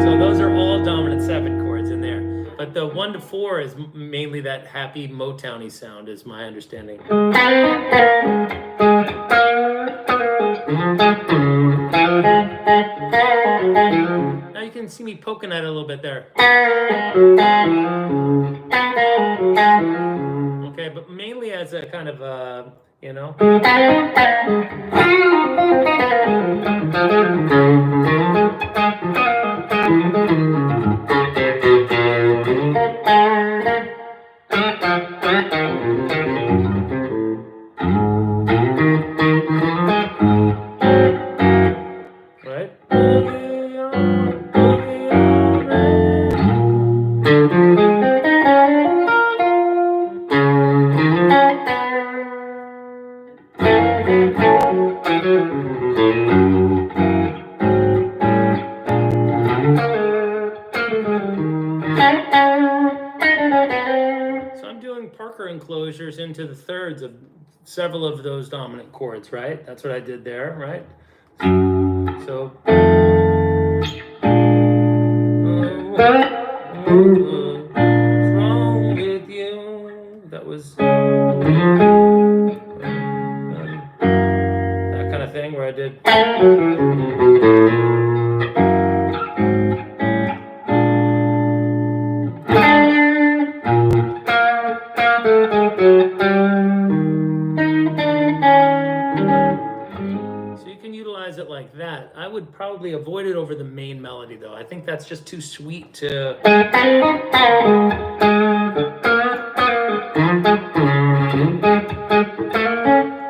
so those are all dominant 7 chords in there, but the 1 to 4 is mainly that happy Motowny sound, is my understanding. Now you can see me poking at it a little bit there. Okay, but mainly as a kind of right? So I'm doing Parker enclosures into the thirds of several of those dominant chords, right? That's what I did there, right? So what's wrong with you? That was that kind of thing where I did. It like that. I would probably avoid it over the main melody, though. I think that's just too sweet to.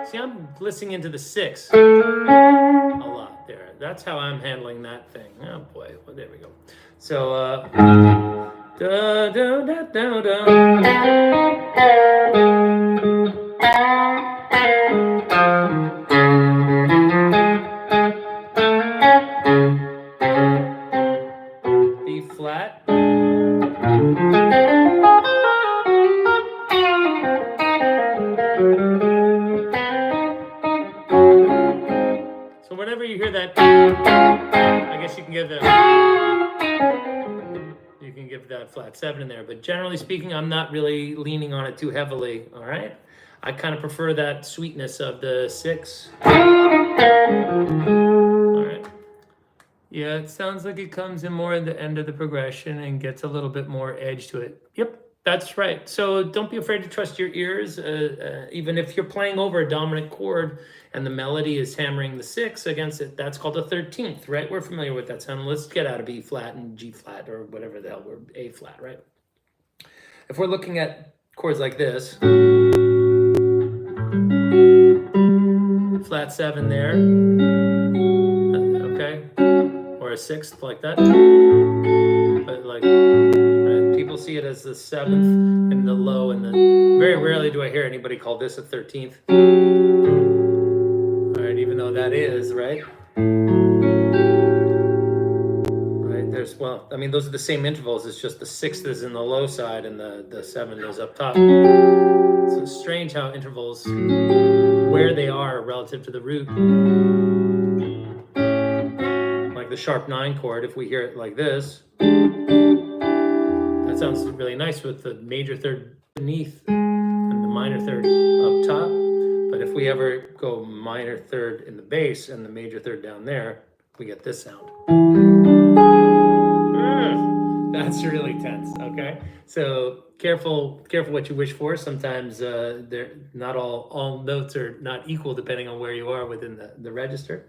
See, I'm listening into the 6 a lot there. That's how I'm handling that thing. Oh boy, well, there we go. So, da da da da da. B flat. So whenever you hear that, I guess you can give that flat 7 in there, but generally speaking, I'm not really leaning on it too heavily. All right, I kind of prefer that sweetness of the 6. All right. Yeah, it sounds like it comes in more at the end of the progression and gets a little bit more edge to it. Yep, that's right. So don't be afraid to trust your ears, even if you're playing over a dominant chord and the melody is hammering the 6 against it. That's called a 13th, right? We're familiar with that sound. Let's get out of B flat and G flat or whatever the hell we're A flat, right? If we're looking at chords like this, flat 7 there, okay, or a 6th like that, but like, right, people see it as the 7th and the low, and then very rarely do I hear anybody call this a 13th. All right, even though that is, right? Right, there's, well, I mean, those are the same intervals, it's just the 6th is in the low side and the 7 is up top. So it's strange how intervals, where they are relative to the root. Like the sharp 9 chord, if we hear it like this, that sounds really nice with the major 3rd beneath and the minor 3rd up top. But if we ever go minor 3rd in the bass and the major 3rd down there, we get this sound. That's really tense, okay? So careful what you wish for. Sometimes they're not all notes are not equal depending on where you are within the register.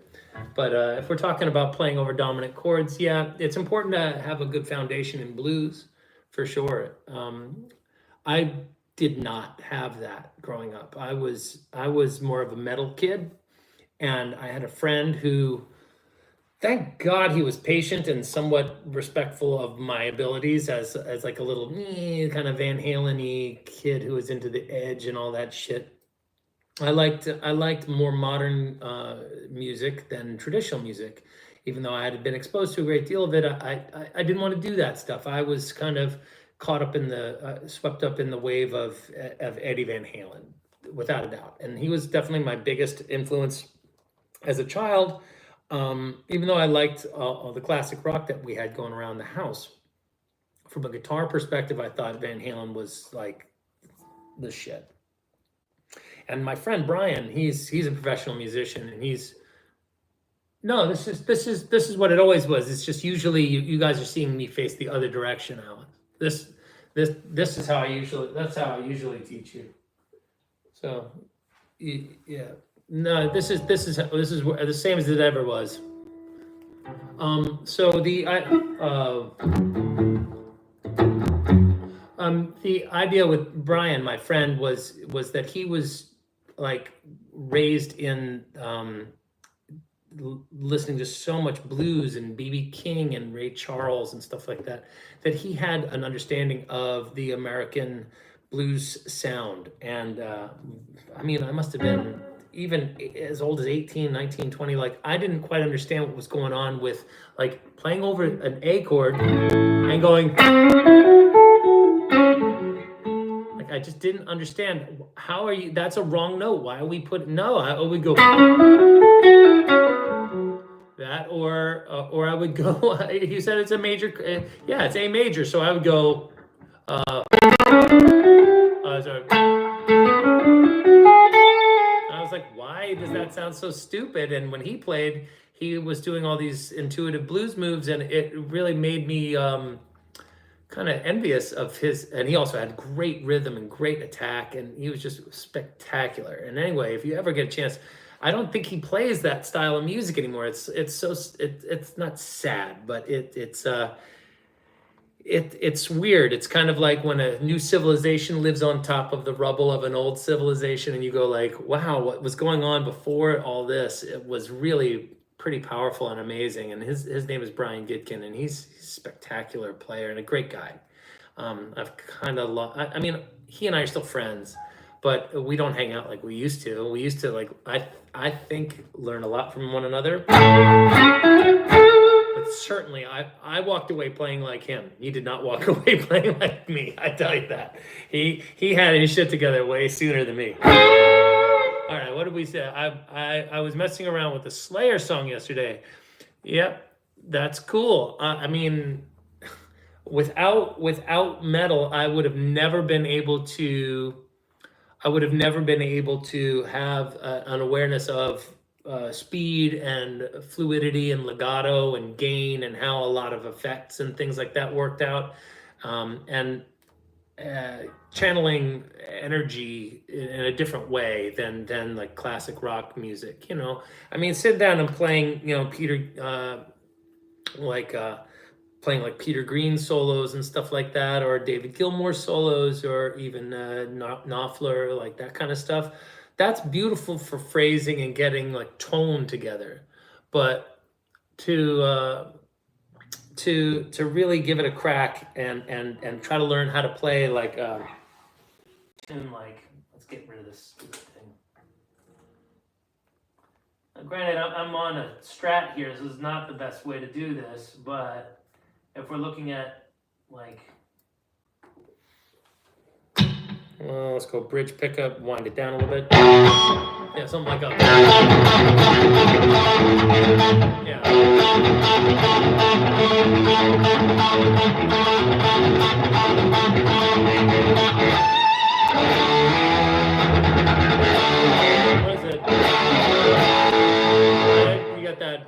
But if we're talking about playing over dominant chords, yeah, it's important to have a good foundation in blues, for sure. I did not have that growing up. I was more of a metal kid, and I had a friend who, thank God, he was patient and somewhat respectful of my abilities as like a little kind of Van Halen-y kid who was into the Edge and all that shit. I liked more modern music than traditional music, even though I had been exposed to a great deal of it. I didn't want to do that stuff. I was kind of caught up in the swept up in the wave of Eddie Van Halen, without a doubt, and he was definitely my biggest influence as a child. Even though I liked all the classic rock that we had going around the house, from a guitar perspective, I thought Van Halen was like the shit. And my friend Brian, he's a professional musician, and this is what it always was. It's just usually you guys are seeing me face the other direction, Alan. This is how that's how I usually teach you. So yeah. No, this is the same as it ever was. So the idea with Brian, my friend, was that he was like raised in listening to so much blues and B.B. King and Ray Charles and stuff like that, that he had an understanding of the American blues sound. And I mean, I must have been even as old as 18, 19, 20, like I didn't quite understand what was going on with like playing over an A chord and going, like I just didn't understand. How are you, that's a wrong note. Why are we we go that, or I would go, you said it's a major, yeah, it's A major, so I would go, sorry. I was like, why does that sound so stupid? And when he played, he was doing all these intuitive blues moves, and it really made me kind of envious of his. And he also had great rhythm and great attack, and he was just spectacular. And anyway, if you ever get a chance, I don't think he plays that style of music anymore. It's not sad, but it's weird. It's kind of like when a new civilization lives on top of the rubble of an old civilization, and you go like, wow, what was going on before all this? It was really pretty powerful and amazing. And his name is Brian Gitkin, and he's a spectacular player and a great guy. I've kind of I mean, he and I are still friends, but we don't hang out like we used to. We used to, like, I think, learn a lot from one another. But certainly, I walked away playing like him. He did not walk away playing like me. I tell you that. He had his shit together way sooner than me. All right, what did we say? I was messing around with the Slayer song yesterday. Yep, That's cool. I mean, without metal, I would have never been able to. I would have never been able to have an awareness of speed and fluidity and legato and gain and how a lot of effects and things like that worked out. And channeling energy in a different way than like classic rock music. I mean, sitting down and playing, Peter, like playing like Peter Green solos and stuff like that, or David Gilmour solos, or even Knopfler, like that kind of stuff. That's beautiful for phrasing and getting like tone together. But to really give it a crack and try to learn how to play like tune, like, let's get rid of this stupid thing. Now, granted, I'm on a Strat here, so this is not the best way to do this, but if we're looking at like, well, let's go bridge pickup, wind it down a little bit. Yeah, something like that. Yeah. What is it? You got that.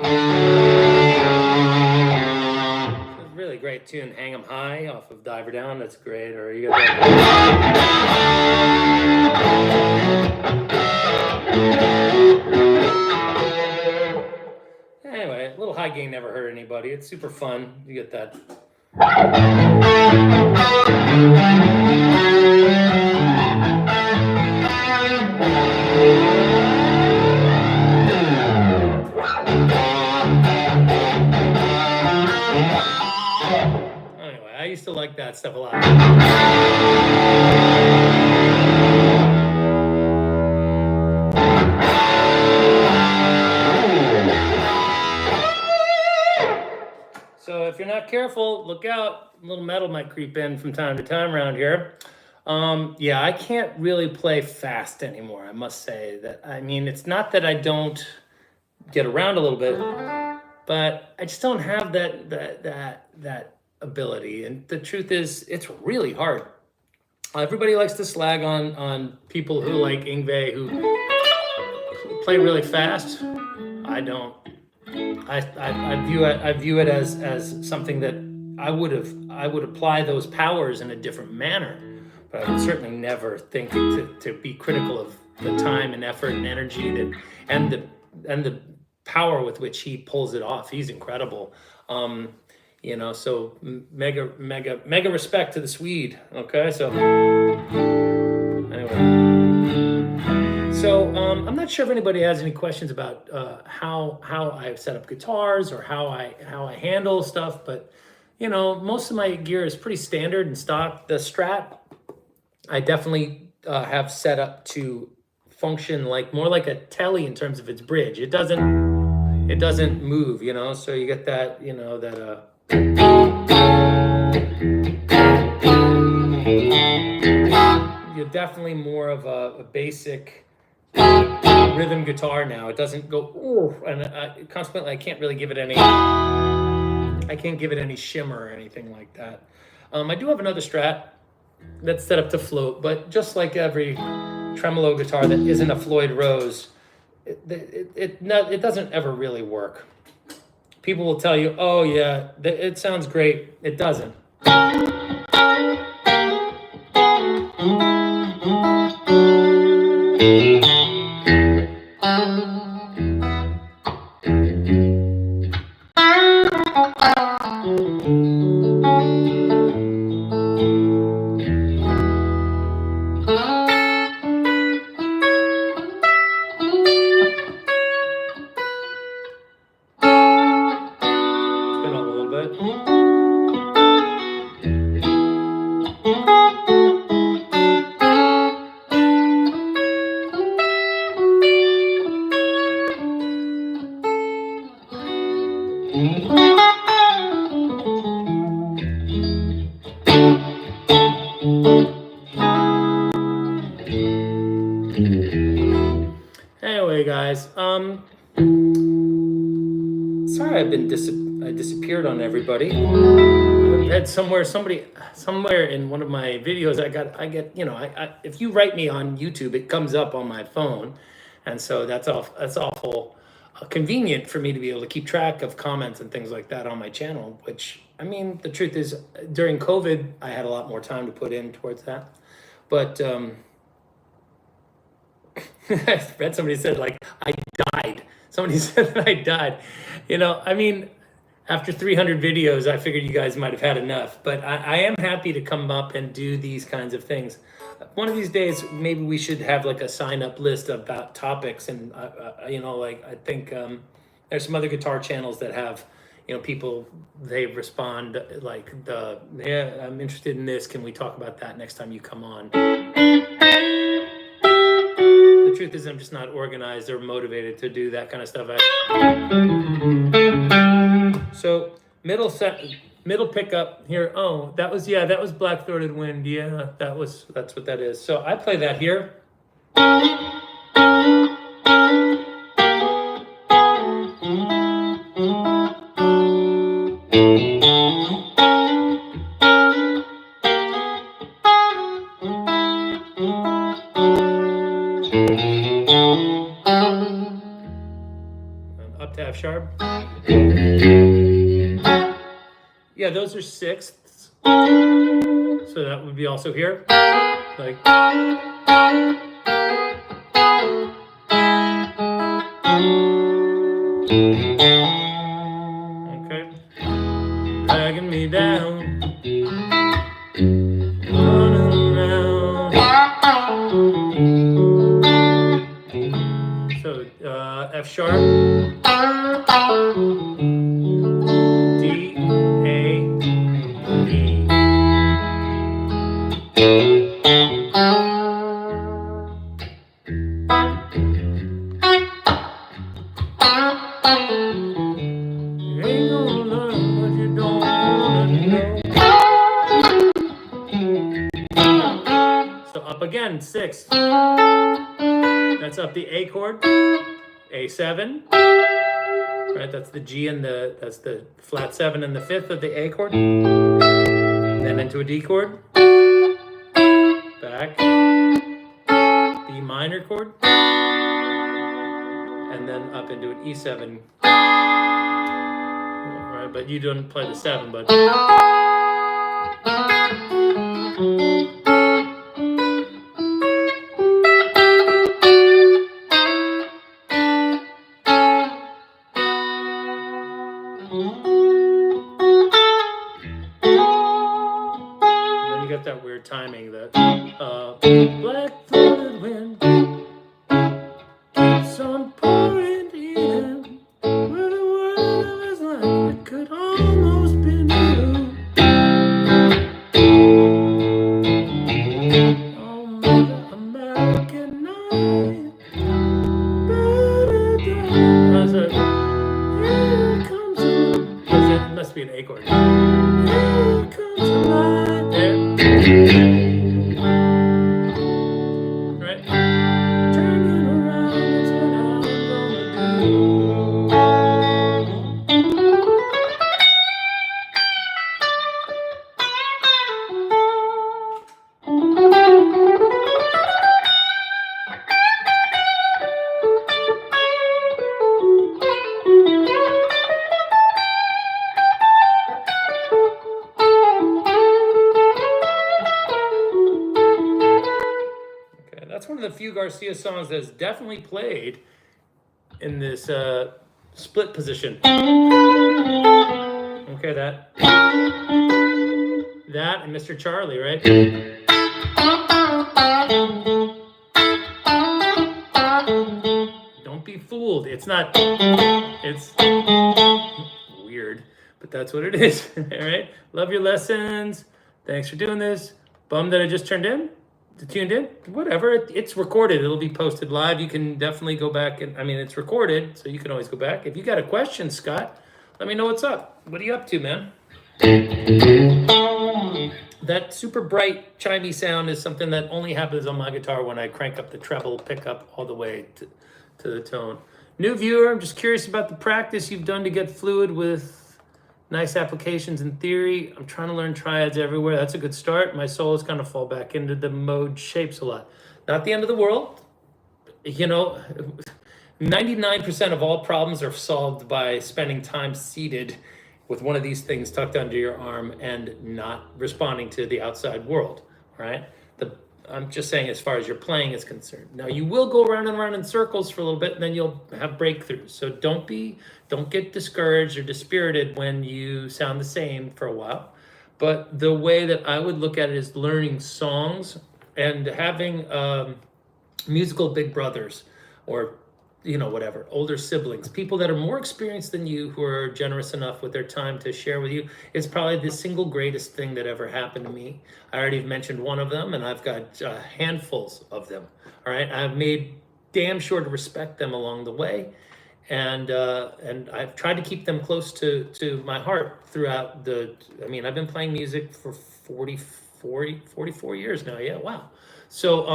It's a really great tune, Hang 'em High off of Diver Down. That's great. Or you got that. Anyway, a little high gain never hurt anybody. It's super fun. You get that. Anyway, I used to like that stuff a lot. So if you're not careful, look out. A little metal might creep in from time to time around here. Yeah, I can't really play fast anymore, I must say. That, I mean, it's not that I don't get around a little bit, but I just don't have that ability. And the truth is, it's really hard. Everybody likes to slag on people who like Yngwie, who play really fast. I don't. I view it as something that I would apply those powers in a different manner, but I would certainly never think to be critical of the time and effort and energy and the power with which he pulls it off. He's incredible. So mega respect to the Swede. Okay, so anyway. So I'm not sure if anybody has any questions about how I set up guitars or how I handle stuff, but most of my gear is pretty standard and stock. The Strat I definitely have set up to function more like a telly in terms of its bridge. It doesn't move, so you get that, you're definitely more of a basic rhythm guitar now. It doesn't go and consequently I can't give it any shimmer or anything like that. I do have another Strat that's set up to float, but just like every tremolo guitar that isn't a Floyd Rose, it doesn't ever really work. People will tell you, oh yeah, it sounds great. It doesn't. Anyway, guys, sorry I've been I disappeared on everybody. I had somewhere in one of my videos I get, you know, if you write me on YouTube, it comes up on my phone, and so that's awful convenient for me to be able to keep track of comments and things like that on my channel. Which, I mean, the truth is, during COVID, I had a lot more time to put in towards that. But I read somebody said, like, I died. Somebody said that I died. You know, I mean, after 300 videos, I figured you guys might have had enough. But I am happy to come up and do these kinds of things. One of these days, maybe we should have like a sign-up list about topics. And, you know, like, I think there's some other guitar channels that have, you know, people, they respond like, yeah, I'm interested in this. Can we talk about that next time you come on? The truth is, I'm just not organized or motivated to do that kind of stuff. So middle pickup here. Oh, that was Black-Throated Wind. Yeah, that's what that is. So I play that here. Up to F sharp. Yeah, those are sixths. So that would be also here. Like. Okay. Dragging me down. Running around. So F sharp. D, A, D. You ain't gonna learn what you don't wanna know. So up again, 6. That's up the A chord, A7. Right, that's the G and that's the flat 7 and the 5th of the A chord. Then into a D chord. Back. B minor chord. And then up into an E7. Right, but you don't play the 7, but. That weird timing that black-throated wind keeps on pouring in where the world is like it could almost be new. Oh, Mother American night. Here comes the light. It must be an A chord. Here comes the light. There. Right? Turning around, that's what I'm gonna do. That's one of the few Garcia songs that's definitely played in this split position. Okay, that and Mr. Charlie, right? Don't be fooled. It's not. It's weird, but that's what it is. All right. Love your lessons. Thanks for doing this. Bummed that I just tuned in. Whatever, it's recorded. It'll be posted live. You can definitely go back and, I mean, it's recorded, so you can always go back. If you got a question, Scott, let me know what's up. What are you up to, man? That super bright chimey sound is something that only happens on my guitar when I crank up the treble pickup all the way to the tone. New viewer, I'm just curious about the practice you've done to get fluid with Nice applications in theory. I'm trying to learn triads everywhere. That's a good start. My solos kind of fall back into the mode shapes a lot. Not the end of the world. You know, 99% of all problems are solved by spending time seated with one of these things tucked under your arm and not responding to the outside world, right? I'm just saying as far as your playing is concerned. Now you will go around and around in circles for a little bit and then you'll have breakthroughs. So don't get discouraged or dispirited when you sound the same for a while. But the way that I would look at it is learning songs and having musical big brothers or whatever, older siblings, people that are more experienced than you who are generous enough with their time to share with you. It's probably the single greatest thing that ever happened to me. I already mentioned one of them and I've got handfuls of them. All right. I've made damn sure to respect them along the way. And I've tried to keep them close to my heart throughout I've been playing music for 44 years now. Yeah. Wow. So,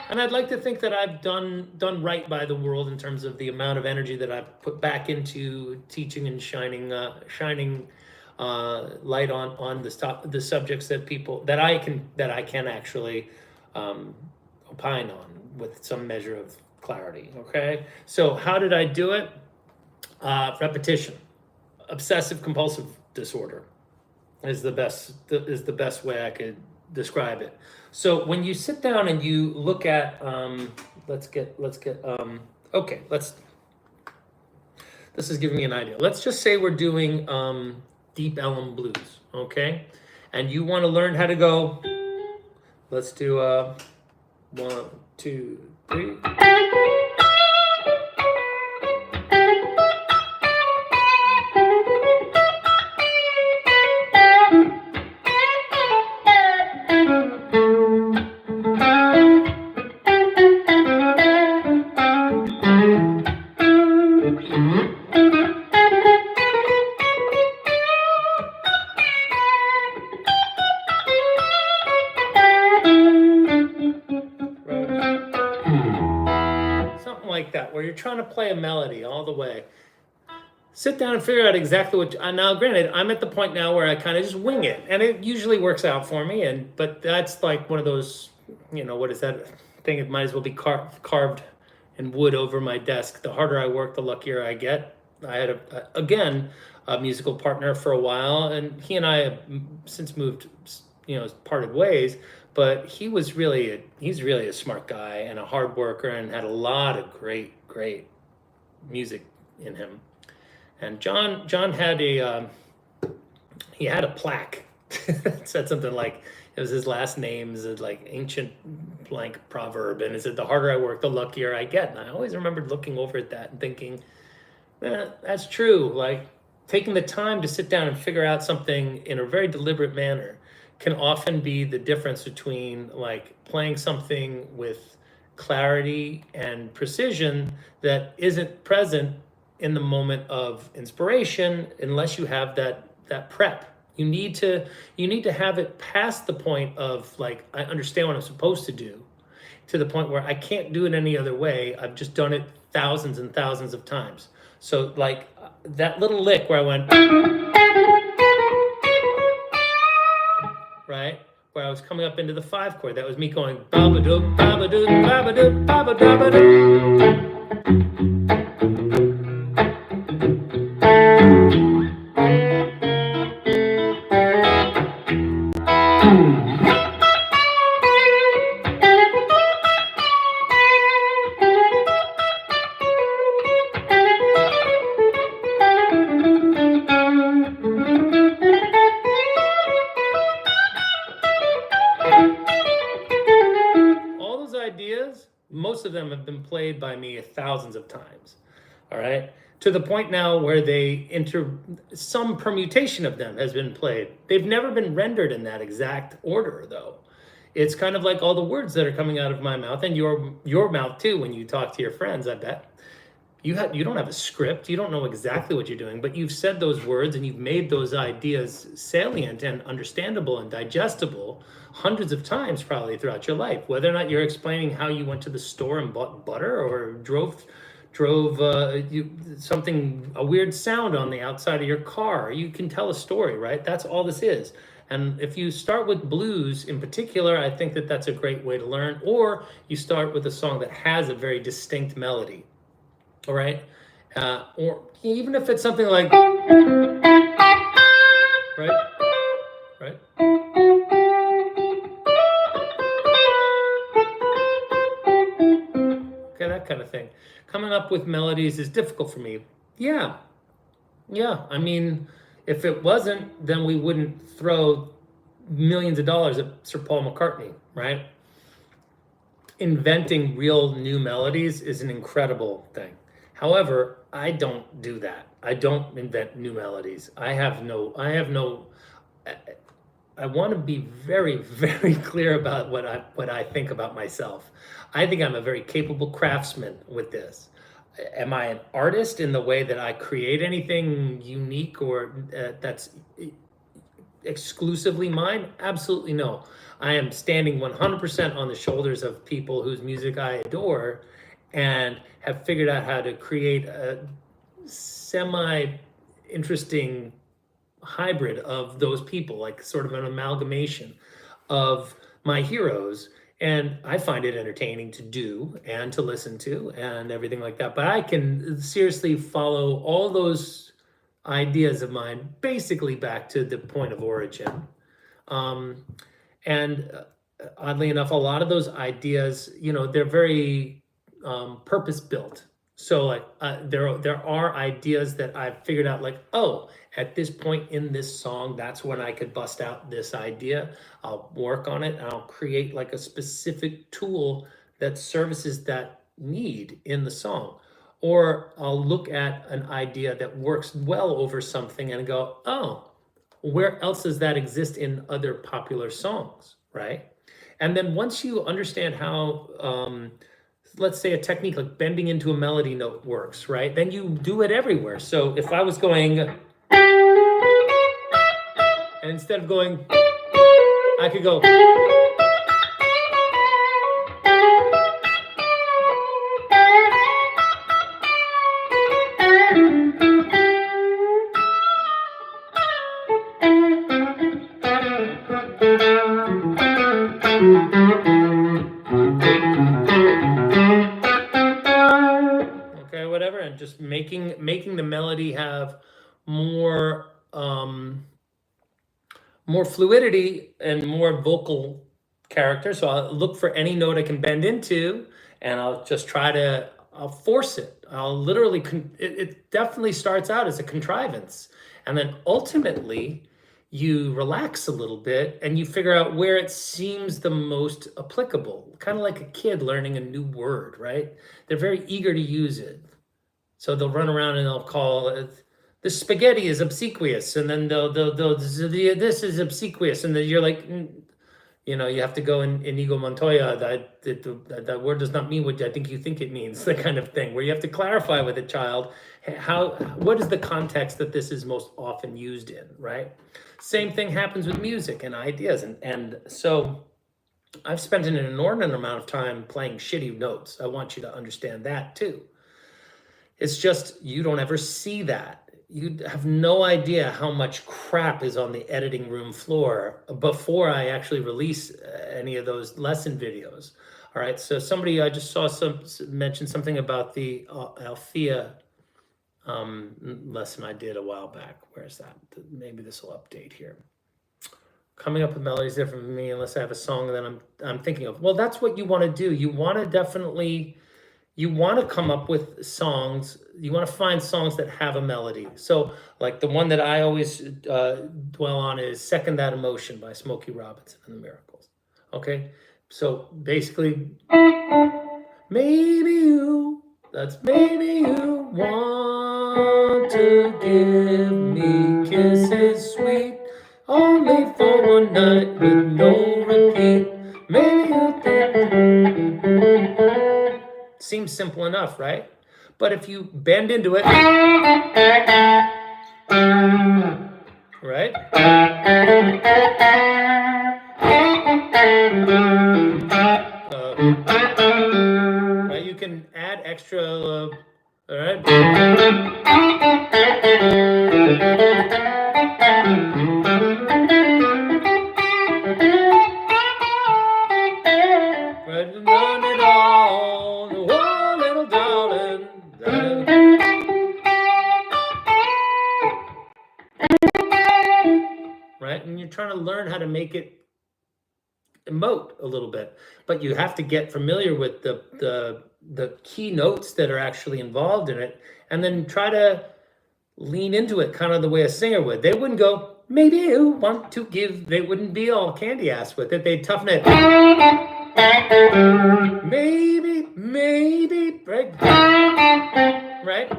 and I'd like to think that I've done right by the world in terms of the amount of energy that I've put back into teaching and shining light on the subjects that I can actually opine on with some measure of clarity. Okay, so how did I do it? Repetition, obsessive compulsive disorder is the best way I could describe it. So when you sit down and you look at, this is giving me an idea. Let's just say we're doing deep Elm blues, okay? And you want to learn how to go, let's do 1, 2, 3. Like that, where you're trying to play a melody all the way. Sit down and figure out exactly what. Now, granted, I'm at the point now where I kind of just wing it, and it usually works out for me. But that's like one of those, what is that thing? It might as well be carved in wood over my desk. The harder I work, the luckier I get. I had a musical partner for a while, and he and I have since moved, parted ways. But he's really a smart guy and a hard worker and had a lot of great music in him. And John had he had a plaque that said something like, it was his last name, is like ancient blank proverb, and it said, the harder I work, the luckier I get. And I always remembered looking over at that and thinking, that's true. Like taking the time to sit down and figure out something in a very deliberate manner can often be the difference between like playing something with clarity and precision that isn't present in the moment of inspiration unless you have that prep. You need to have it past the point of like, I understand what I'm supposed to do, to the point where I can't do it any other way. I've just done it thousands and thousands of times. So like that little lick where I went, right? Where I was coming up into the 5 chord. That was me going ba-ba-doo, ba-ba-doo, ba-ba-doo, ba-ba-doo. Most of them have been played by me thousands of times, all right? To the point now where some permutation of them has been played. They've never been rendered in that exact order, though. It's kind of like all the words that are coming out of my mouth, and your mouth too when you talk to your friends, I bet. You don't have a script, you don't know exactly what you're doing, but you've said those words and you've made those ideas salient and understandable and digestible hundreds of times probably throughout your life. Whether or not you're explaining how you went to the store and bought butter or drove drove a weird sound on the outside of your car. You can tell a story, right? That's all this is. And if you start with blues in particular, I think that that's a great way to learn. Or you start with a song that has a very distinct melody, all right? Or even if it's something like, right? Right? Okay, that kind of thing. Coming up with melodies is difficult for me. Yeah. I mean, if it wasn't, then we wouldn't throw millions of dollars at Sir Paul McCartney, right? Inventing real new melodies is an incredible thing. However, I don't do that. I don't invent new melodies. I want to be very, very clear about what I think about myself. I think I'm a very capable craftsman with this. Am I an artist in the way that I create anything unique or that's exclusively mine? Absolutely no. I am standing 100% on the shoulders of people whose music I adore and have figured out how to create a semi-interesting hybrid of those people, like sort of an amalgamation of my heroes. And I find it entertaining to do and to listen to and everything like that. But I can seriously follow all those ideas of mine basically back to the point of origin. And oddly enough, a lot of those ideas, they're very purpose built. So like there are ideas that I've figured out, like, oh, at this point in this song, that's when I could bust out this idea. I'll work on it and I'll create like a specific tool that services that need in the song. Or I'll look at an idea that works well over something and go, oh, where else does that exist in other popular songs, right? And then once you understand how, let's say a technique like bending into a melody note works, right? Then you do it everywhere. So if I was going, and instead of going, I could go. Okay, whatever, and just making the melody have more more fluidity and more vocal character. So I'll look for any note I can bend into, and I'll just I'll force it. I'll literally, it definitely starts out as a contrivance. And then ultimately, you relax a little bit and you figure out where it seems the most applicable. Kind of like a kid learning a new word, right? They're very eager to use it. So they'll run around and they'll call it, the spaghetti is obsequious, and then they'll this is obsequious, and then you're like, you have to go in Inigo Montoya, that word does not mean what I think you think it means, the kind of thing, where you have to clarify with a child what is the context that this is most often used in, right? Same thing happens with music and ideas, and so I've spent an inordinate amount of time playing shitty notes. I want you to understand that too. It's just you don't ever see that. You have no idea how much crap is on the editing room floor before I actually release any of those lesson videos. All right, so I just saw mention something about the Althea lesson I did a while back. Where's that? Maybe this will update here. Coming up with melodies different from me unless I have a song that I'm thinking of. Well, that's what you want to do. You want to come up with songs. You want to find songs that have a melody. So like the one that I always dwell on is Second That Emotion by Smokey Robinson and the Miracles. Okay, so basically, maybe you want to give me kisses sweet, only for one night with no repeat. Maybe you think. Seems simple enough, right? But if you bend into it, right? Right, you can add extra All right. Right, none at all. Oh, little darling. Right, and you're trying to learn how to make it emote a little bit, but you have to get familiar with the key notes that are actually involved in it, and then try to lean into it kind of the way a singer would. They wouldn't go, maybe you want to give, they wouldn't be all candy ass with it. They'd toughen it. Maybe, right? Right?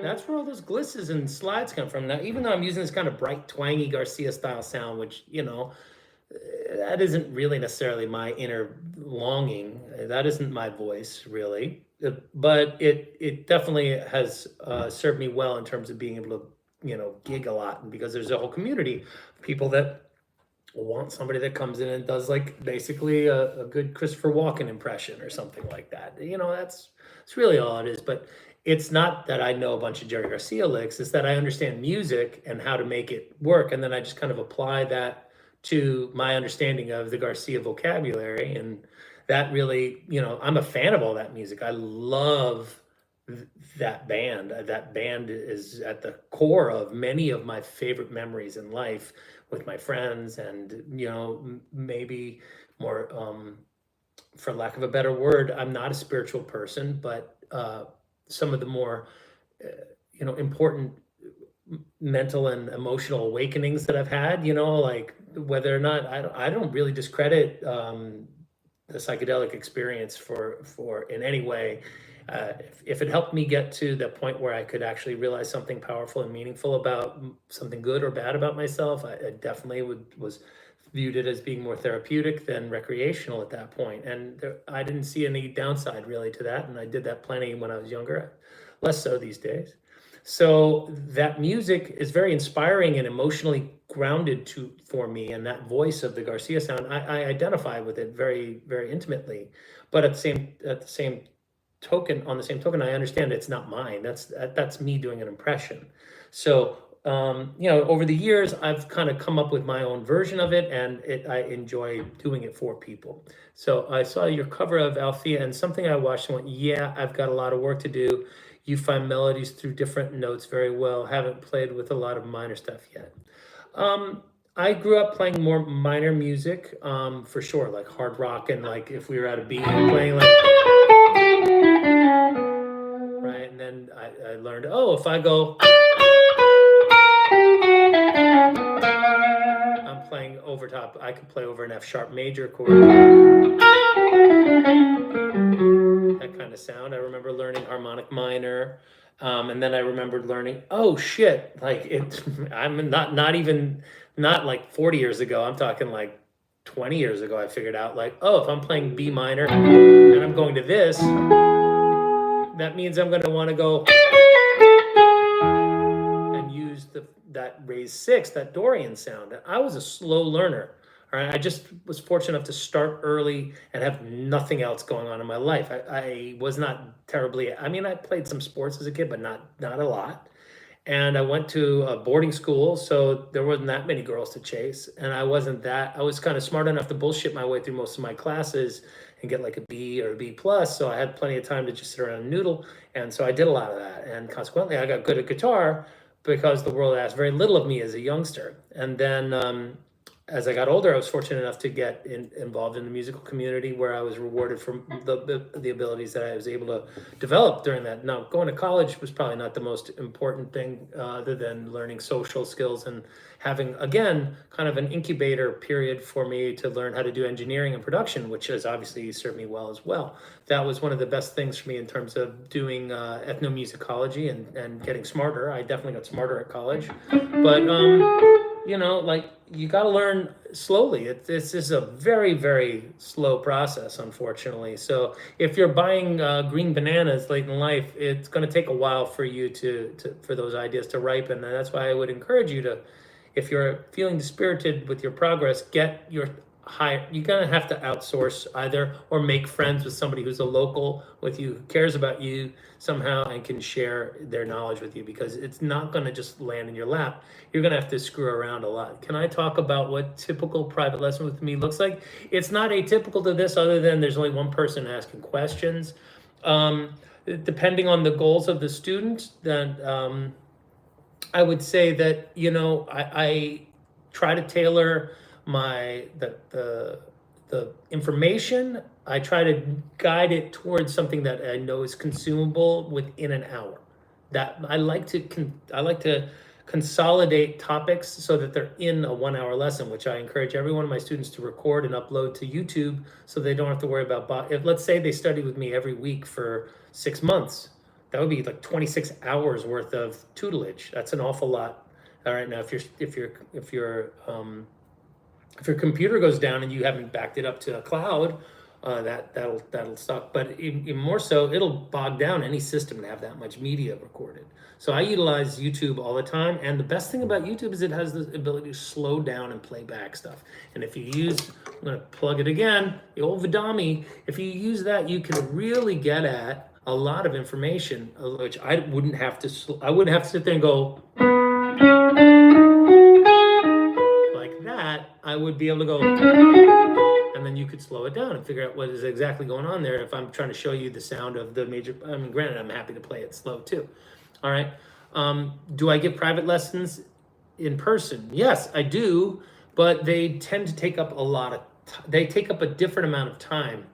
That's where all those glisses and slides come from. Now, even though I'm using this kind of bright, twangy Garcia style sound, which, that isn't really necessarily my inner longing. That isn't my voice, really. But it definitely has served me well in terms of being able to, gig a lot. And because there's a whole community of people that want somebody that comes in and does like basically a good Christopher Walken impression or something like that. That's really all it is. But it's not that I know a bunch of Jerry Garcia licks. It's that I understand music and how to make it work. And then I just kind of apply that to my understanding of the Garcia vocabulary. And that really, I'm a fan of all that music. I love that band. That band is at the core of many of my favorite memories in life with my friends, and maybe more, for lack of a better word, I'm not a spiritual person, but some of the more important mental and emotional awakenings that I've had, like whether or not I don't really discredit the psychedelic experience for in any way. If it helped me get to the point where I could actually realize something powerful and meaningful about something good or bad about myself, I definitely was viewed it as being more therapeutic than recreational at that point. And I didn't see any downside really to that. And I did that plenty when I was younger, less so these days. So that music is very inspiring and emotionally grounded for me. And that voice of the Garcia sound, I identify with it very, very intimately. But on the same token, I understand it's not mine. That's me doing an impression. So over the years, I've kind of come up with my own version of it, and I enjoy doing it for people. So I saw your cover of Althea, and something I watched and went, yeah, I've got a lot of work to do. You find melodies through different notes very well. Haven't played with a lot of minor stuff yet. I grew up playing more minor music, for sure, like hard rock, and like if we were at a beat playing like, right, and then I learned, if I go, I'm playing over top, I can play over an F sharp major chord. That kind of sound. I remember learning harmonic minor, and then I remembered learning, I'm not like 40 years ago, I'm talking like 20 years ago, I figured out like, if I'm playing B minor and I'm going to this, that means I'm going to want to go and use that raised sixth, that Dorian sound. I was a slow learner. All right, I just was fortunate enough to start early and have nothing else going on in my life. I was not terribly, I played some sports as a kid, but not a lot. And I went to a boarding school, so there wasn't that many girls to chase. And I was kind of smart enough to bullshit my way through most of my classes and get like a B or a B plus. So I had plenty of time to just sit around and noodle. And so I did a lot of that. And consequently, I got good at guitar because the world asked very little of me as a youngster. And then as I got older, I was fortunate enough to get involved in the musical community, where I was rewarded for the abilities that I was able to develop during that. Now, going to college was probably not the most important thing, other than learning social skills and having, again, kind of an incubator period for me to learn how to do engineering and production, which has obviously served me well as well. That was one of the best things for me in terms of doing ethnomusicology and getting smarter. I definitely got smarter at college. But you got to learn slowly. This is a very, very slow process, unfortunately. So if you're buying green bananas late in life, it's going to take a while for you for those ideas to ripen. And that's why I would encourage you to, if you're feeling dispirited with your progress, get your you're gonna have to outsource either, or make friends with somebody who's a local with you, who cares about you somehow and can share their knowledge with you, because it's not gonna just land in your lap. You're gonna have to screw around a lot. Can I talk about what typical private lesson with me looks like? It's not atypical to this, other than there's only one person asking questions. Depending on the goals of the student, then I would say that, I try to tailor the information. I try to guide it towards something that I know is consumable within an hour. That I like to consolidate topics so that they're in a 1 hour lesson, which I encourage every one of my students to record and upload to YouTube, so they don't have to worry about, if let's say they study with me every week for 6 months, that would be like 26 hours worth of tutelage. That's an awful lot. All right, now if your computer goes down and you haven't backed it up to a cloud, that'll suck. But even more so, it'll bog down any system to have that much media recorded. So I utilize YouTube all the time, and the best thing about YouTube is it has the ability to slow down and play back stuff. And if you use, I'm going to plug it again, the old Vidami, if you use that, you can really get at a lot of information, which I wouldn't have to sit there and go like that. I would be able to go, and then you could slow it down and figure out what is exactly going on there. If I'm trying to show you the sound of the major, granted, I'm happy to play it slow too. All right. Do I give private lessons in person? Yes, I do, but they tend to take up they take up a different amount of time.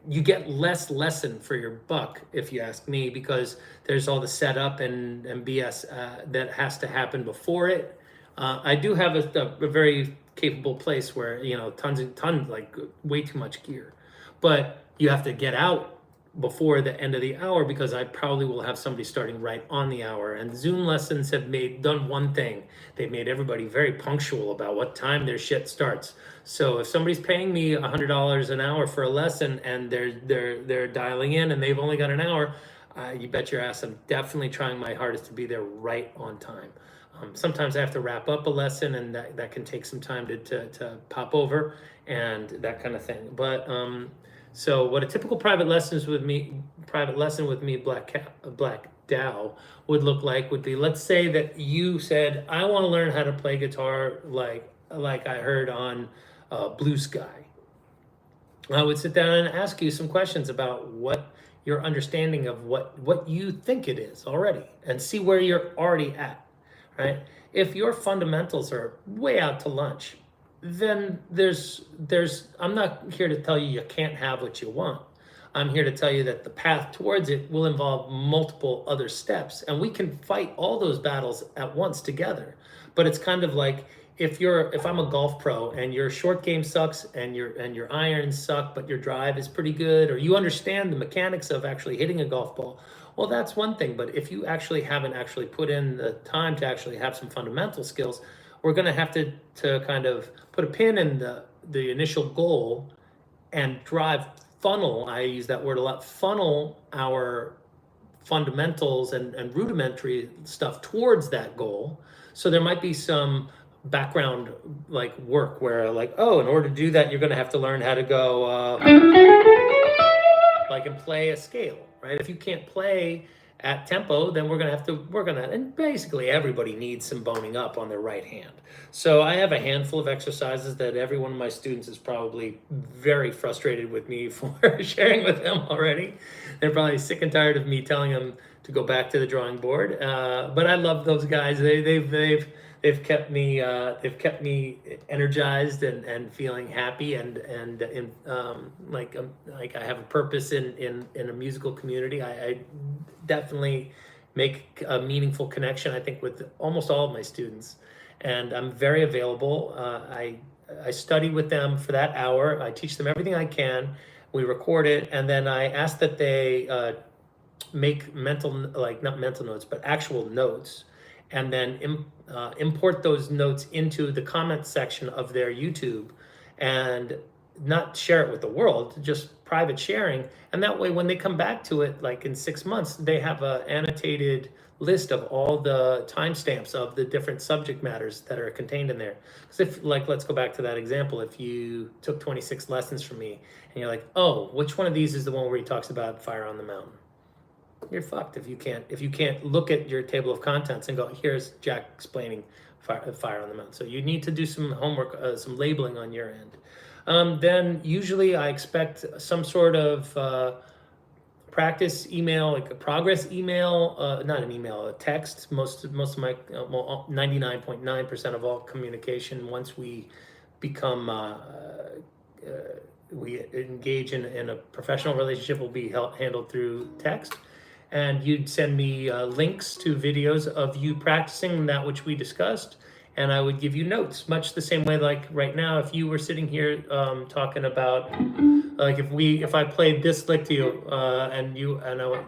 You get less lesson for your buck, if you ask me, because there's all the setup and BS that has to happen before it. I do have a very capable place where, tons, like way too much gear, but you have to get out before the end of the hour, because I probably will have somebody starting right on the hour. And Zoom lessons have done one thing. They've made everybody very punctual about what time their shit starts. So if somebody's paying me $100 an hour for a lesson and they're dialing in and they've only got an hour, you bet your ass I'm definitely trying my hardest to be there right on time. Sometimes I have to wrap up a lesson, and that can take some time to pop over and that kind of thing. But so what a typical private lesson with me, Black Dow, would look like would be, let's say that you said, I want to learn how to play guitar like I heard on Blue Sky. I would sit down and ask you some questions about what your understanding of what you think it is already, and see where you're already at, right? If your fundamentals are way out to lunch, then I'm not here to tell you can't have what you want. I'm here to tell you that the path towards it will involve multiple other steps, and we can fight all those battles at once together. But it's kind of like, if I'm a golf pro and your short game sucks and your irons suck, but your drive is pretty good, or you understand the mechanics of actually hitting a golf ball, well, that's one thing. But if you haven't actually put in the time to actually have some fundamental skills, we're going to have to kind of put a pin in the initial goal and funnel, I use that word a lot, funnel our fundamentals and rudimentary stuff towards that goal. So there might be some background like work where in order to do that, you're going to have to learn how to go and play a scale, right? If you can't play at tempo, then we're going to have to work on that. And basically everybody needs some boning up on their right hand. So I have a handful of exercises that every one of my students is probably very frustrated with me for sharing with them already. They're probably sick and tired of me telling them to go back to the drawing board. But I love those guys. They've kept me energized and feeling happy and like I have a purpose in a musical community. I definitely make a meaningful connection, I think, with almost all of my students, and I'm very available. I study with them for that hour. I teach them everything I can. We record it, and then I ask that they make not mental notes, but actual notes, and then import those notes into the comment section of their YouTube. And not share it with the world, just private sharing. And that way, when they come back to it, like in 6 months, they have a annotated list of all the timestamps of the different subject matters that are contained in there. Because if, like, let's go back to that example. If you took 26 lessons from me and you're like, oh, which one of these is the one where he talks about fire on the mountain? You're fucked if you can't look at your table of contents and go, here's Jack explaining fire on the mountain. So you need to do some homework, some labeling on your end. Then usually I expect some sort of practice email, like a progress email, not an email, a text. Most of my, 99.9% of all communication, once we become, we engage in a professional relationship, will be handled through text. And you'd send me links to videos of you practicing that which we discussed, and I would give you notes, much the same way like right now, if you were sitting here talking about, like if I played this lick to you, and I went,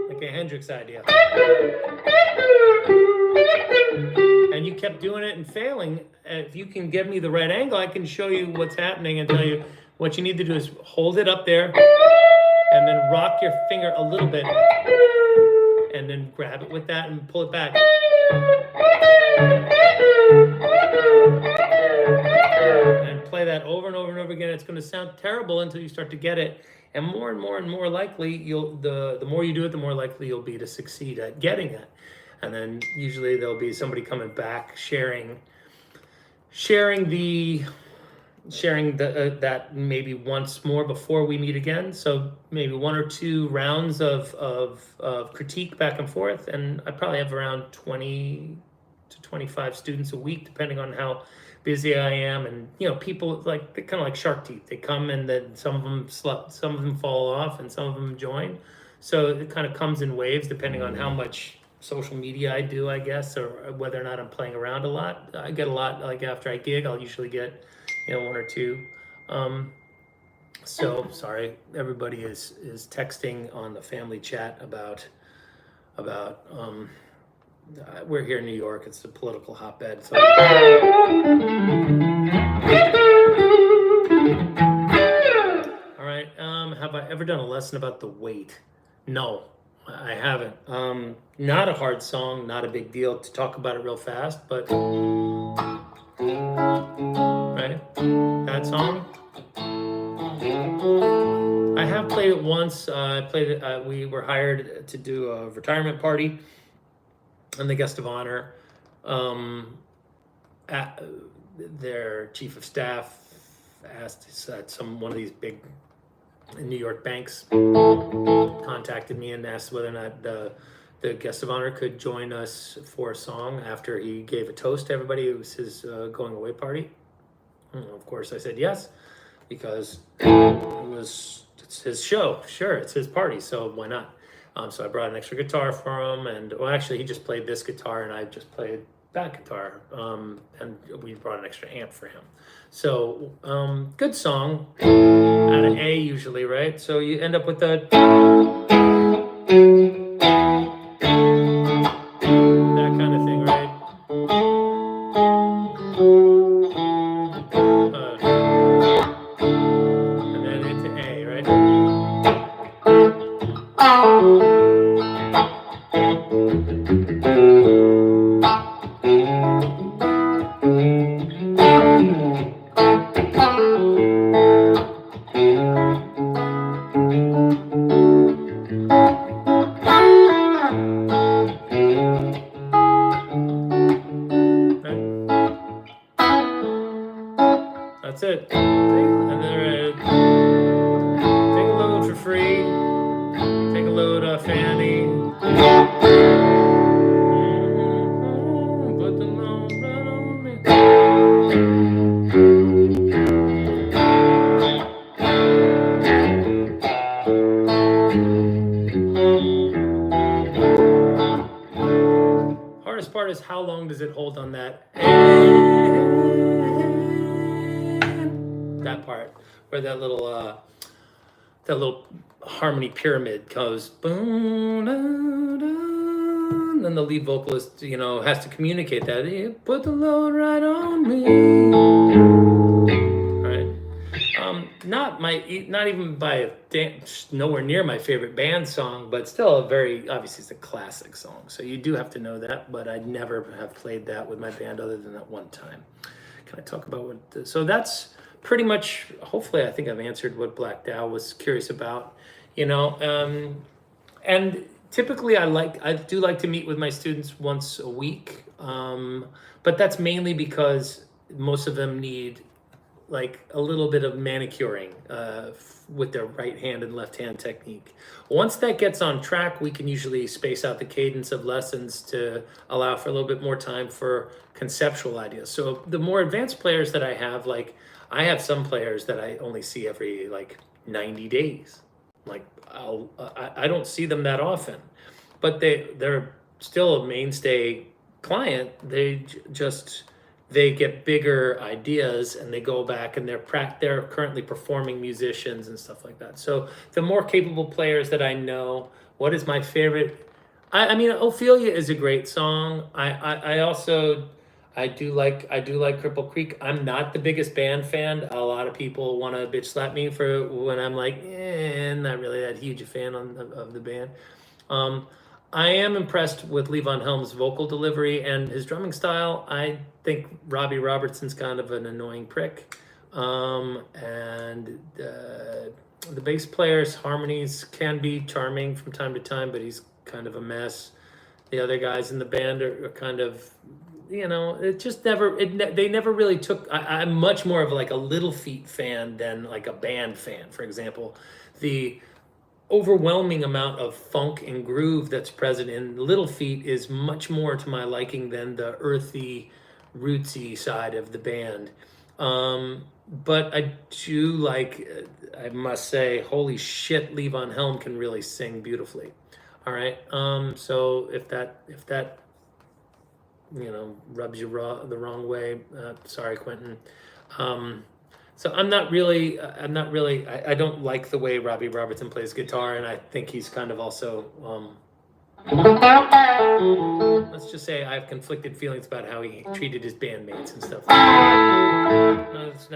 like a Hendrix idea, and you kept doing it and failing, if you can give me the right angle, I can show you what's happening and tell you what you need to do is hold it up there, and then rock your finger a little bit, and then grab it with that and pull it back. And play that over and over and over again. It's going to sound terrible until you start to get it. And more and more likely, the more you do it, the more likely you'll be to succeed at getting it. And then usually there'll be somebody coming back, sharing that maybe once more before we meet again. So maybe 1 or 2 rounds of critique back and forth, and I probably have around 20 to 25 students a week, depending on how busy I am. And people they're kind of like shark teeth. They come and then some of them fall off, and some of them join. So it kind of comes in waves, depending on how much social media I do, I guess, or whether or not I'm playing around a lot. I get a lot, like after I gig, I'll usually get 1 or 2. So sorry, everybody is texting on the family chat about we're here in New York. It's a political hotbed. So. All right. Have I ever done a lesson about the weight? No, I haven't. Not a hard song, not a big deal to talk about it real fast, but right, that song. I have played it once. I played it. We were hired to do a retirement party, and the guest of honor, their chief of staff asked at one of these big New York banks, contacted me and asked whether or not the guest of honor could join us for a song after he gave a toast to everybody. It was his going away party. And of course, I said yes, because it's his show. Sure, it's his party, so why not? So I brought an extra guitar for him, and actually he just played this guitar and I just played that guitar, and we brought an extra amp for him. So good song, out of A usually, right? So you end up with that kind of thing, right? And then into A, right? That's it. And then take a load for free. Take a load, Fanny. Put the load right on me. Hardest part is how long does it hold on that? That part where that little harmony pyramid goes boom, and then the lead vocalist has to communicate that. Put the load right on me, right? not even by nowhere near my favorite band song, but still a very, obviously it's a classic song. So you do have to know that, but I'd never have played that with my band other than that one time. Can I talk about what, so that's pretty much, hopefully I think I've answered what Black Dow was curious about, you know, and typically I do like to meet with my students once a week, but that's mainly because most of them need like a little bit of manicuring with their right hand and left hand technique. Once that gets on track, we can usually space out the cadence of lessons to allow for a little bit more time for conceptual ideas. So the more advanced players that I have, like I have some players that I only see every like 90 days. Like I don't see them that often, but they're still a mainstay client. They get bigger ideas and they go back and they're currently performing musicians and stuff like that. So the more capable players that I know, what is my favorite? I mean, Ophelia is a great song. I do like Cripple Creek. I'm not the biggest band fan. A lot of people want to bitch slap me for when I'm like, not really that huge a fan of the band. I am impressed with Levon Helm's vocal delivery and his drumming style. I think Robbie Robertson's kind of an annoying prick. And the bass player's harmonies can be charming from time to time, but he's kind of a mess. The other guys in the band are kind of, you know, it just never, they never really took, I'm much more of like a Little Feat fan than like a band fan. For example, the overwhelming amount of funk and groove that's present in Little Feat is much more to my liking than the earthy, rootsy side of the band. But I do like, I must say, holy shit, Levon Helm can really sing beautifully. All right. So if that you know rubs you the wrong way, sorry, Quentin. So I don't like the way Robbie Robertson plays guitar, and I think he's kind of also, let's just say I have conflicted feelings about how he treated his bandmates and stuff. No, it's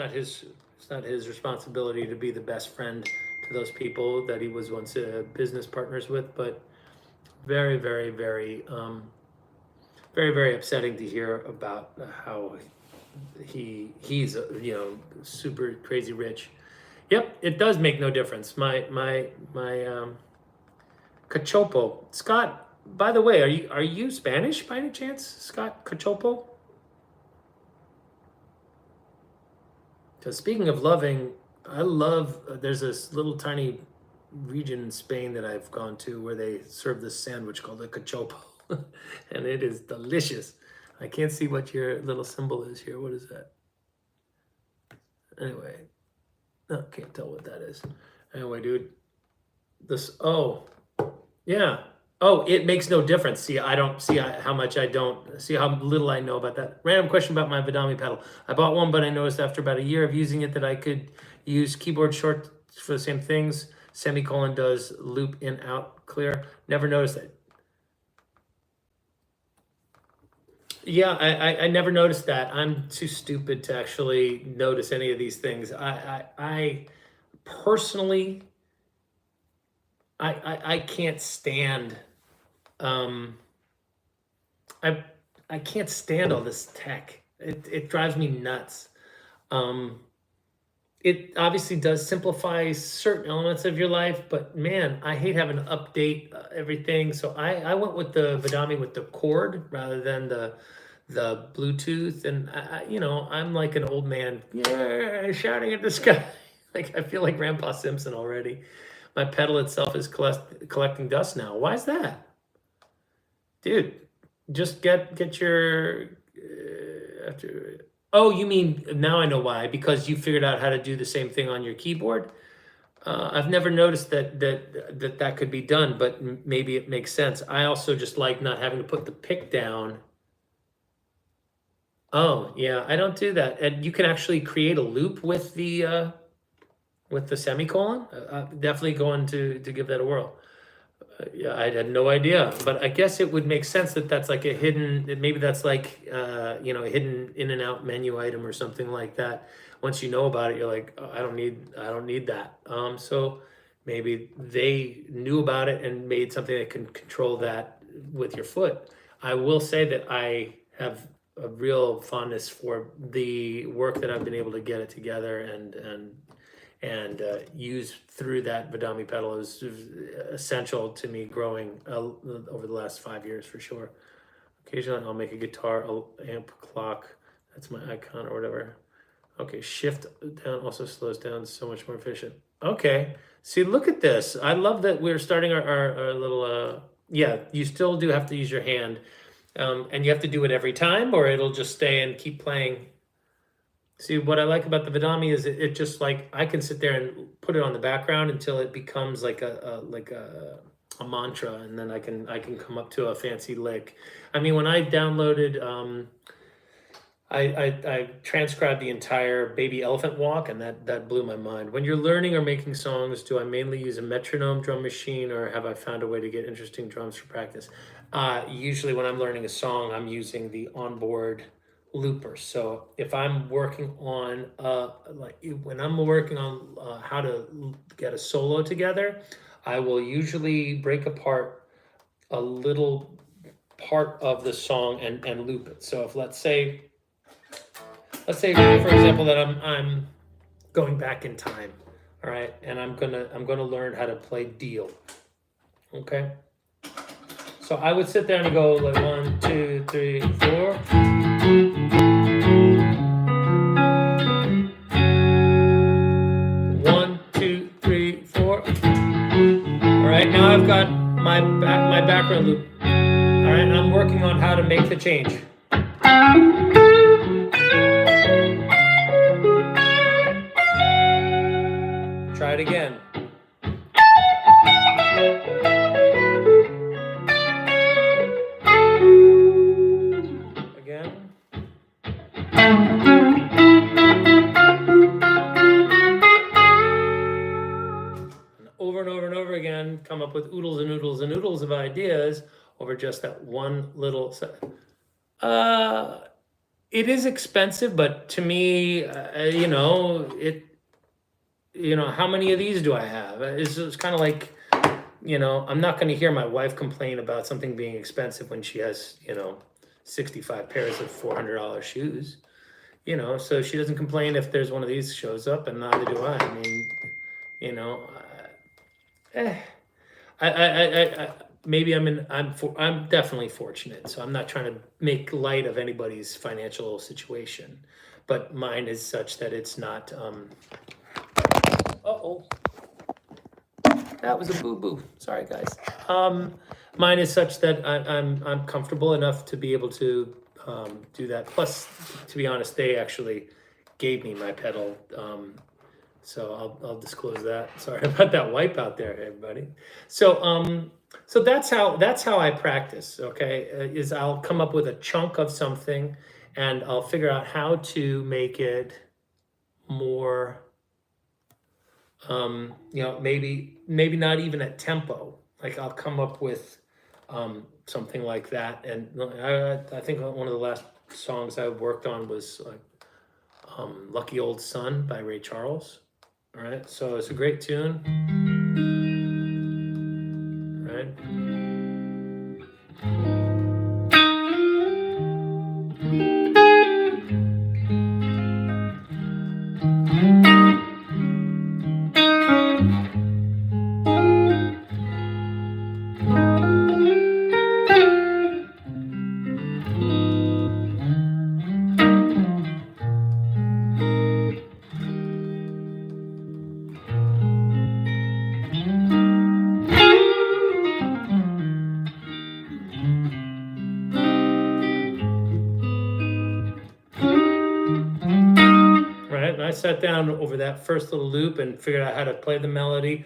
not his responsibility to be the best friend to those people that he was once business partners with, but very, very, very, very, very upsetting to hear about how he's you know, super crazy rich. Yep, it does make no difference. My Cachopo. Scott, by the way, are you Spanish by any chance, Scott Cachopo? Because speaking of loving, I love, there's this little tiny region in Spain that I've gone to where they serve this sandwich called a cachopo. And it is delicious. I can't see what your little symbol is here. What is that? Anyway, no, can't tell what that is. Anyway, dude, this, oh, yeah. Oh, it makes no difference. See, I don't see how much I don't see how little I know about that. Random question about my Vidami pedal. I bought one, but I noticed after about a year of using it that I could use keyboard shorts for the same things. Semicolon does loop in, out, clear. Never noticed that. Yeah, I never noticed that. I'm too stupid to actually notice any of these things. I personally, I can't stand, I can't stand all this tech. It drives me nuts. It obviously does simplify certain elements of your life, but man, I hate having to update everything. So I went with the Vidami with the cord rather than the Bluetooth. And you know, I'm like an old man, yeah, shouting at the sky. Like I feel like Grandpa Simpson already. My pedal itself is collecting dust now. Why is that? Dude, just get your after. Oh, you mean, now I know why, because you figured out how to do the same thing on your keyboard? I've never noticed that could be done, but maybe it makes sense. I also just like not having to put the pick down. Oh, yeah, I don't do that. And you can actually create a loop with the semicolon. I'm definitely going to give that a whirl. Yeah, I had no idea, but I guess it would make sense that that's like a hidden, that maybe that's like, a hidden in and out menu item or something like that. Once you know about it, you're like, oh, I don't need that. So maybe they knew about it and made something that can control that with your foot. I will say that I have a real fondness for the work that I've been able to get it together and use through that Vadami pedal is essential to me growing over the last 5 years for sure. Occasionally I'll make a guitar amp clock. That's my icon or whatever. Okay, shift down also slows down, so much more efficient. Okay, see, look at this. I love that we're starting our little, yeah, you still do have to use your hand. And you have to do it every time or it'll just stay and keep playing. See, what I like about the Vidami is it just like I can sit there and put it on the background until it becomes like a mantra, and then I can come up to a fancy lick. I mean, when I downloaded, I transcribed the entire Baby Elephant Walk, and that blew my mind. When you're learning or making songs, do I mainly use a metronome drum machine, or have I found a way to get interesting drums for practice? Usually, when I'm learning a song, I'm using the onboard looper. So if I'm working on when I'm working on how to get a solo together, I will usually break apart a little part of the song and loop it. So if let's say for example that I'm going back in time, all right, and I'm gonna learn how to play deal. Okay, so I would sit there and go like 1, 2, 3, 4. Right now I've got my background loop. All right, and I'm working on how to make the change. Try it again. Again. Over and over and over again, come up with oodles and oodles and oodles of ideas over just that one little set. It is expensive, but to me, how many of these do I have? It's kind of like, I'm not going to hear my wife complain about something being expensive when she has, 65 pairs of $400 shoes. So she doesn't complain if there's one of these shows up, and neither do I. I mean, maybe I'm definitely fortunate, so I'm not trying to make light of anybody's financial situation, but mine is such that it's not. That was a boo-boo. Sorry, guys. Mine is such that I'm comfortable enough to be able to do that. Plus, to be honest, they actually gave me my pedal. So I'll disclose that. Sorry about that wipeout there, everybody. So that's how I practice. Okay, is I'll come up with a chunk of something, and I'll figure out how to make it more. Maybe not even at tempo. Like I'll come up with something like that, and I think one of the last songs I worked on was like "Lucky Old Sun" by Ray Charles. All right, so it's a great tune, right? I sat down over that first little loop and figured out how to play the melody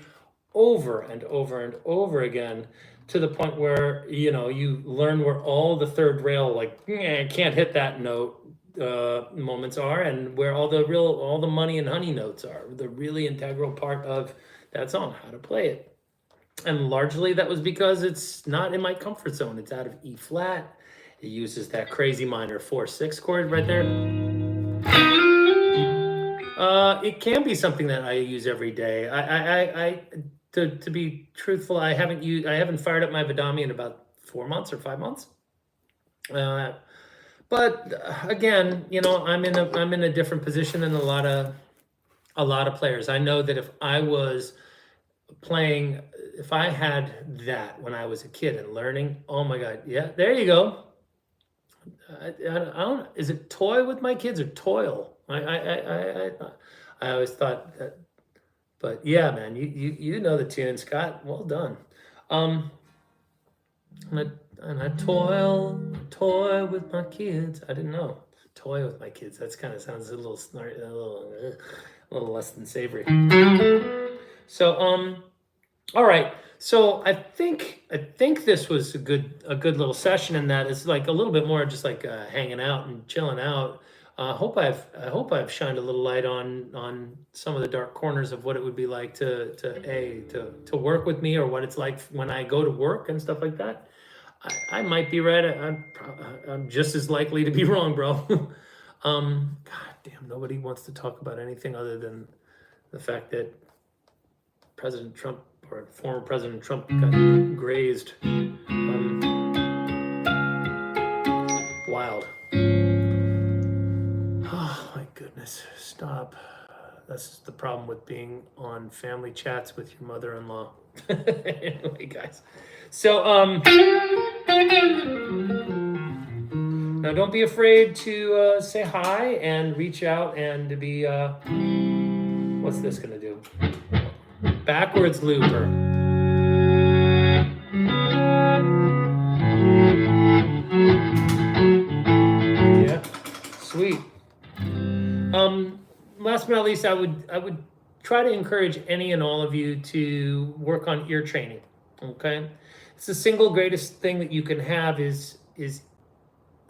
over and over and over again, to the point where you learn where all the third rail, like I can't hit that note moments are, and where all the money and honey notes are, the really integral part of that song, how to play it. And largely that was because it's not in my comfort zone. It's out of E flat. It uses that crazy minor 4/6 chord right there. It can be something that I use every day. To be truthful, I haven't fired up my Vidami in about 4 months or 5 months. But again, I'm in a different position than a lot of players. I know that if I had that when I was a kid and learning, oh my God, yeah, there you go. I don't. Is it toy with my kids or toil? I always thought that, but yeah, man, you know the tune, Scott. Well done. And I toy with my kids. I didn't know. Toy with my kids. That's kind of sounds a little snarky, a little less than savory. So, all right. So I think this was a good little session, in that it's like a little bit more just like hanging out and chilling out. I hope I've shined a little light on some of the dark corners of what it would be like to work with me, or what it's like when I go to work and stuff like that. I might be right. I'm just as likely to be wrong, bro. God damn, nobody wants to talk about anything other than the fact that President Trump, or former President Trump, got grazed. Wild. Oh my goodness, stop. That's the problem with being on family chats with your mother-in-law. Anyway, guys. So, now don't be afraid to say hi and reach out and to be, what's this gonna do? Backwards looper. Yeah, sweet. Last but not least, I would try to encourage any and all of you to work on ear training. Okay, it's the single greatest thing that you can have is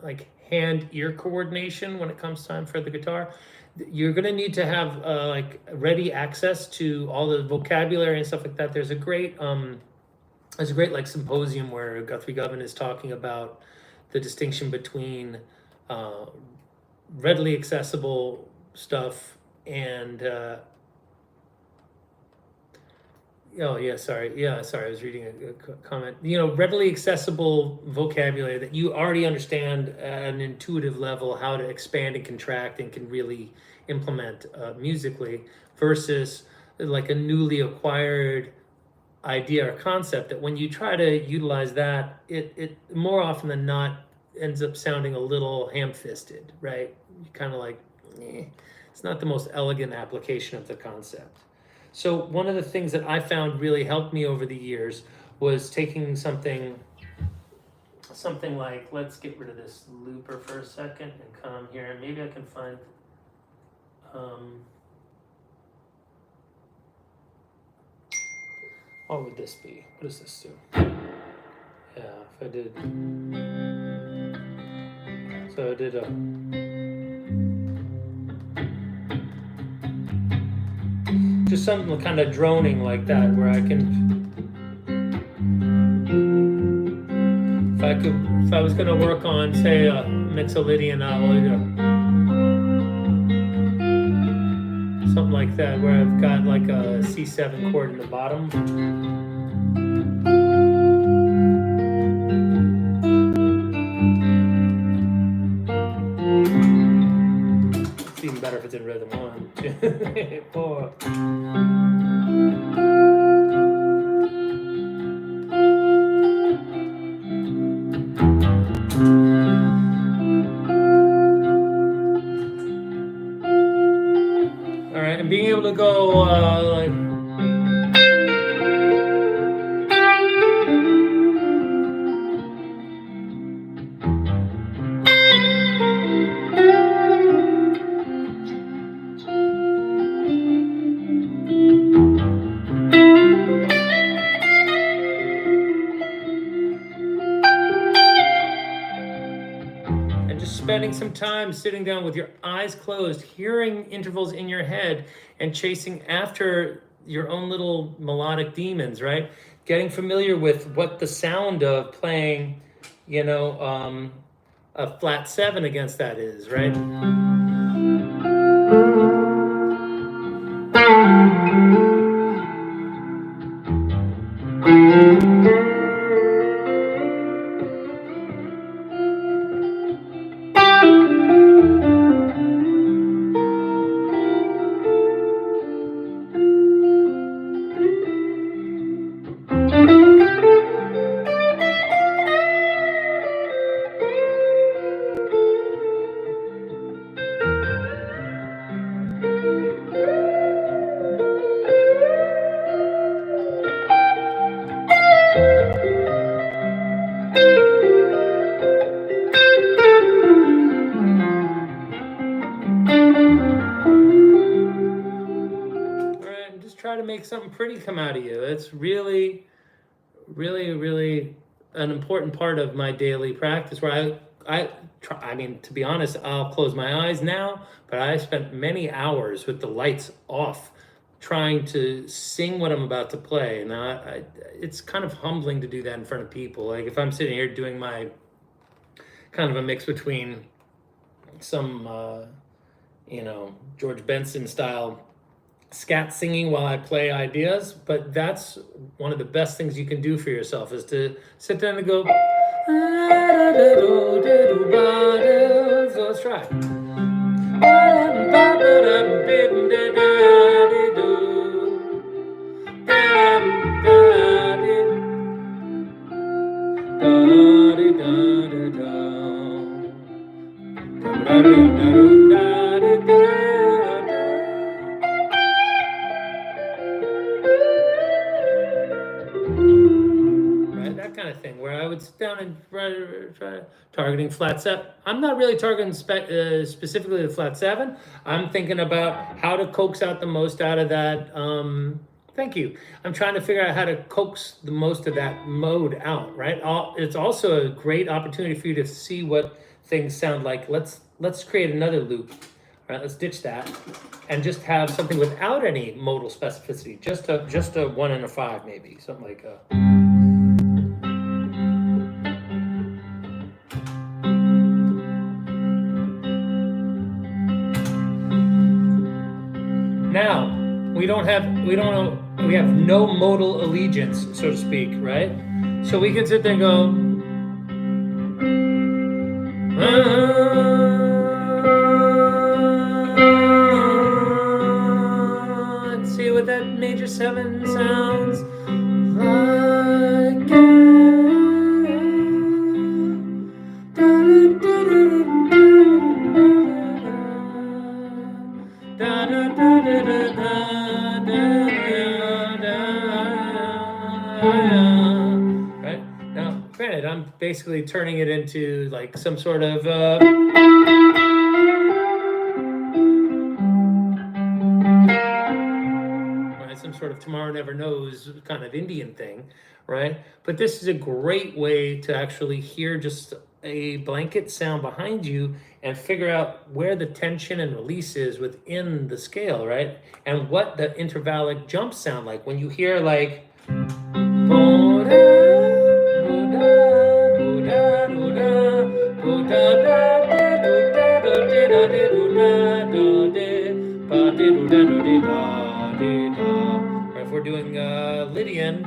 like hand-ear coordination when it comes time for the guitar. You're going to need to have like ready access to all the vocabulary and stuff like that. There's a great like symposium where Guthrie Govan is talking about the distinction between readily accessible stuff and oh yeah, sorry. I was reading a comment. Readily accessible vocabulary that you already understand at an intuitive level how to expand and contract and can really implement musically, versus like a newly acquired idea or concept that when you try to utilize that, it more often than not ends up sounding a little ham-fisted, right? You kind of like, it's not the most elegant application of the concept. So one of the things that I found really helped me over the years was taking something like, let's get rid of this looper for a second and come here, and maybe I can find, what would this be? What does this do? Yeah, if I did, so I did a, just something kind of droning like that, where I can, if I was going to work on, say, a Mixolydian something like that, where I've got like a C7 chord in the bottom. It's even better if it's in rhythm. 1, 2, 4. All right, and being able to go like. Spending some time sitting down with your eyes closed, hearing intervals in your head and chasing after your own little melodic demons, right? getting familiar with what the sound of playing, a flat 7 against that is, right? Try to make something pretty come out of you. It's really, really, really an important part of my daily practice where I mean, to be honest, I'll close my eyes now, but I spent many hours with the lights off trying to sing what I'm about to play. And it's kind of humbling to do that in front of people. Like if I'm sitting here doing my kind of a mix between some, George Benson style scat singing while I play ideas, but that's one of the best things you can do for yourself is to sit down and go. So let's try. Kind of thing where I would sit down and try targeting flat 7. I'm not really targeting specifically the flat 7. I'm thinking about how to coax out the most out of that. Thank you. I'm trying to figure out how to coax the most of that mode out, right? It's also a great opportunity for you to see what things sound like. Let's create another loop. All right, let's ditch that and just have something without any modal specificity. Just a 1 and a 5 maybe, something like a. Now, we have no modal allegiance, so to speak, right? So we can sit there and go, let's see what that major 7 sounds like. Right? Now, granted, I'm basically turning it into like some sort of right, some sort of Tomorrow Never Knows kind of Indian thing, right? But this is a great way to actually hear just a blanket sound behind you and figure out where the tension and release is within the scale, right? And what the intervallic jumps sound like when you hear like if we're doing Lydian.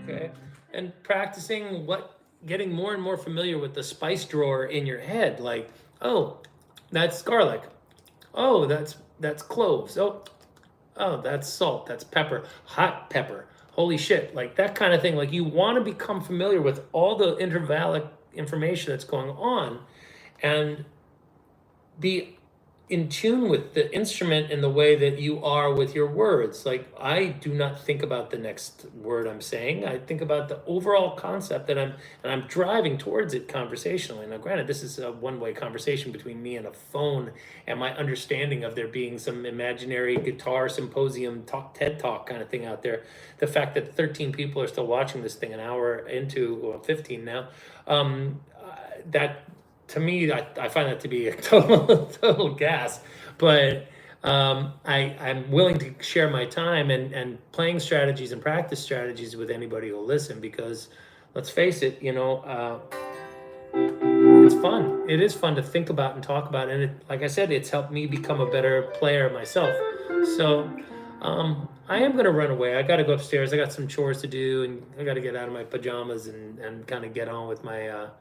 Okay, and practicing getting more and more familiar with the spice drawer in your head, like, oh, that's garlic. Oh, that's cloves. Oh, that's salt. That's pepper. Hot pepper. Holy shit. Like that kind of thing. Like you want to become familiar with all the intervallic information that's going on and be in tune with the instrument in the way that you are with your words. Like, I do not think about the next word I'm saying. I think about the overall concept that I'm driving towards it conversationally. Now, granted, this is a one-way conversation between me and a phone, and my understanding of there being some imaginary guitar symposium talk, TED talk kind of thing out there. The fact that 13 people are still watching this thing an hour into, well, 15 now, that, to me, I find that to be a total gas. But I'm willing to share my time and playing strategies and practice strategies with anybody who'll listen, because let's face it, it's fun. It is fun to think about and talk about. And like I said, it's helped me become a better player myself. So I am going to run away. I got to go upstairs. I got some chores to do, and I got to get out of my pajamas and kind of get on with my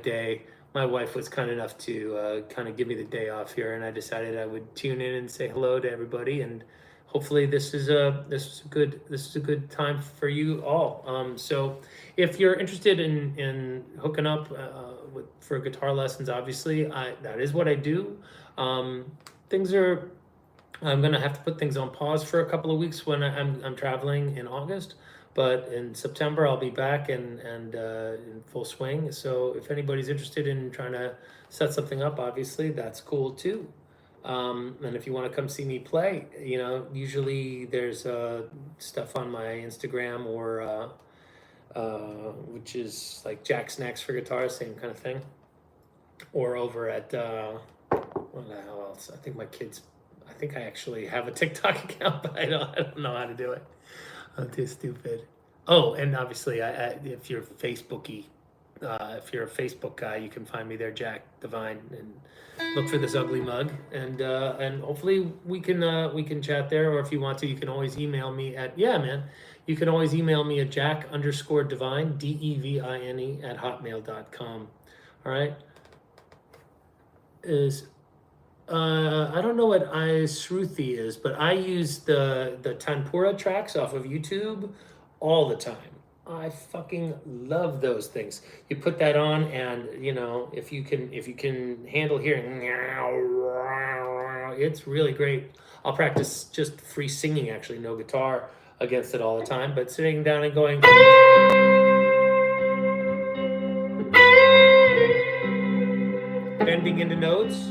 day. My wife was kind enough to kind of give me the day off here, and I decided I would tune in and say hello to everybody. And hopefully this is a good time for you all. So if you're interested in hooking up for guitar lessons, obviously that is what I do. I'm gonna have to put things on pause for a couple of weeks when I'm traveling in August. But in September, I'll be back and in full swing. So if anybody's interested in trying to set something up, obviously that's cool too. And if you want to come see me play, usually there's stuff on my Instagram or which is like Jacksnax for guitar, same kind of thing. Or over at what the hell else? I think I actually have a TikTok account, but I don't know how to do it. I'm too stupid. Oh, and obviously, if you're Facebooky, if you're a Facebook guy, you can find me there, Jack Divine, and look for this ugly mug, and hopefully we can chat there. Or if you want to, you can always email me at You can always email me at jack_divine DEVINE @hotmail.com. All right. I don't know what Shruti is, but I use the Tanpura tracks off of YouTube all the time. I fucking love those things. You put that on, and if you can handle hearing, it's really great. I'll practice just free singing, actually, no guitar against it all the time, but sitting down and going, bending into notes.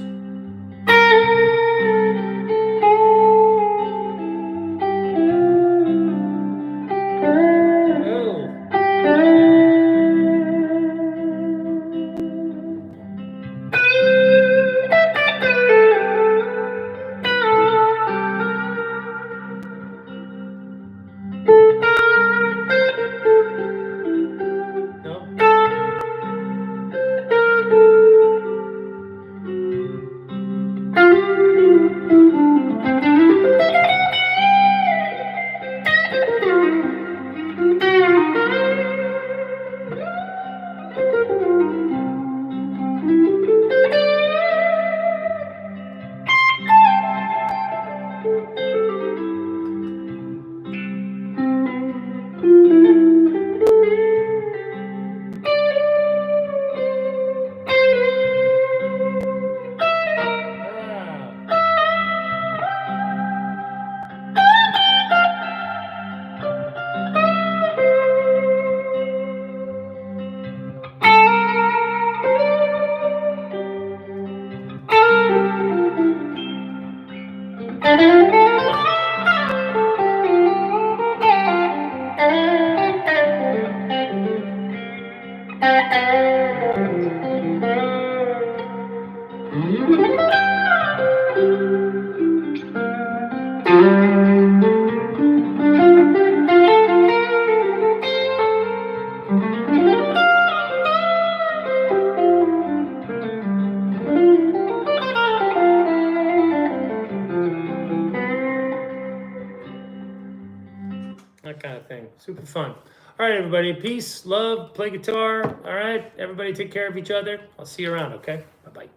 That kind of thing. Super fun. All right, everybody. Peace, love, play guitar. All right, everybody take care of each other. I'll see you around, okay? Bye-bye.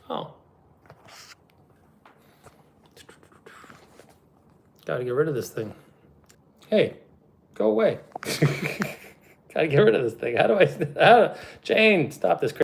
Oh. Gotta get rid of this thing. Hey, go away. Gotta get rid of this thing. Jane, stop this crap.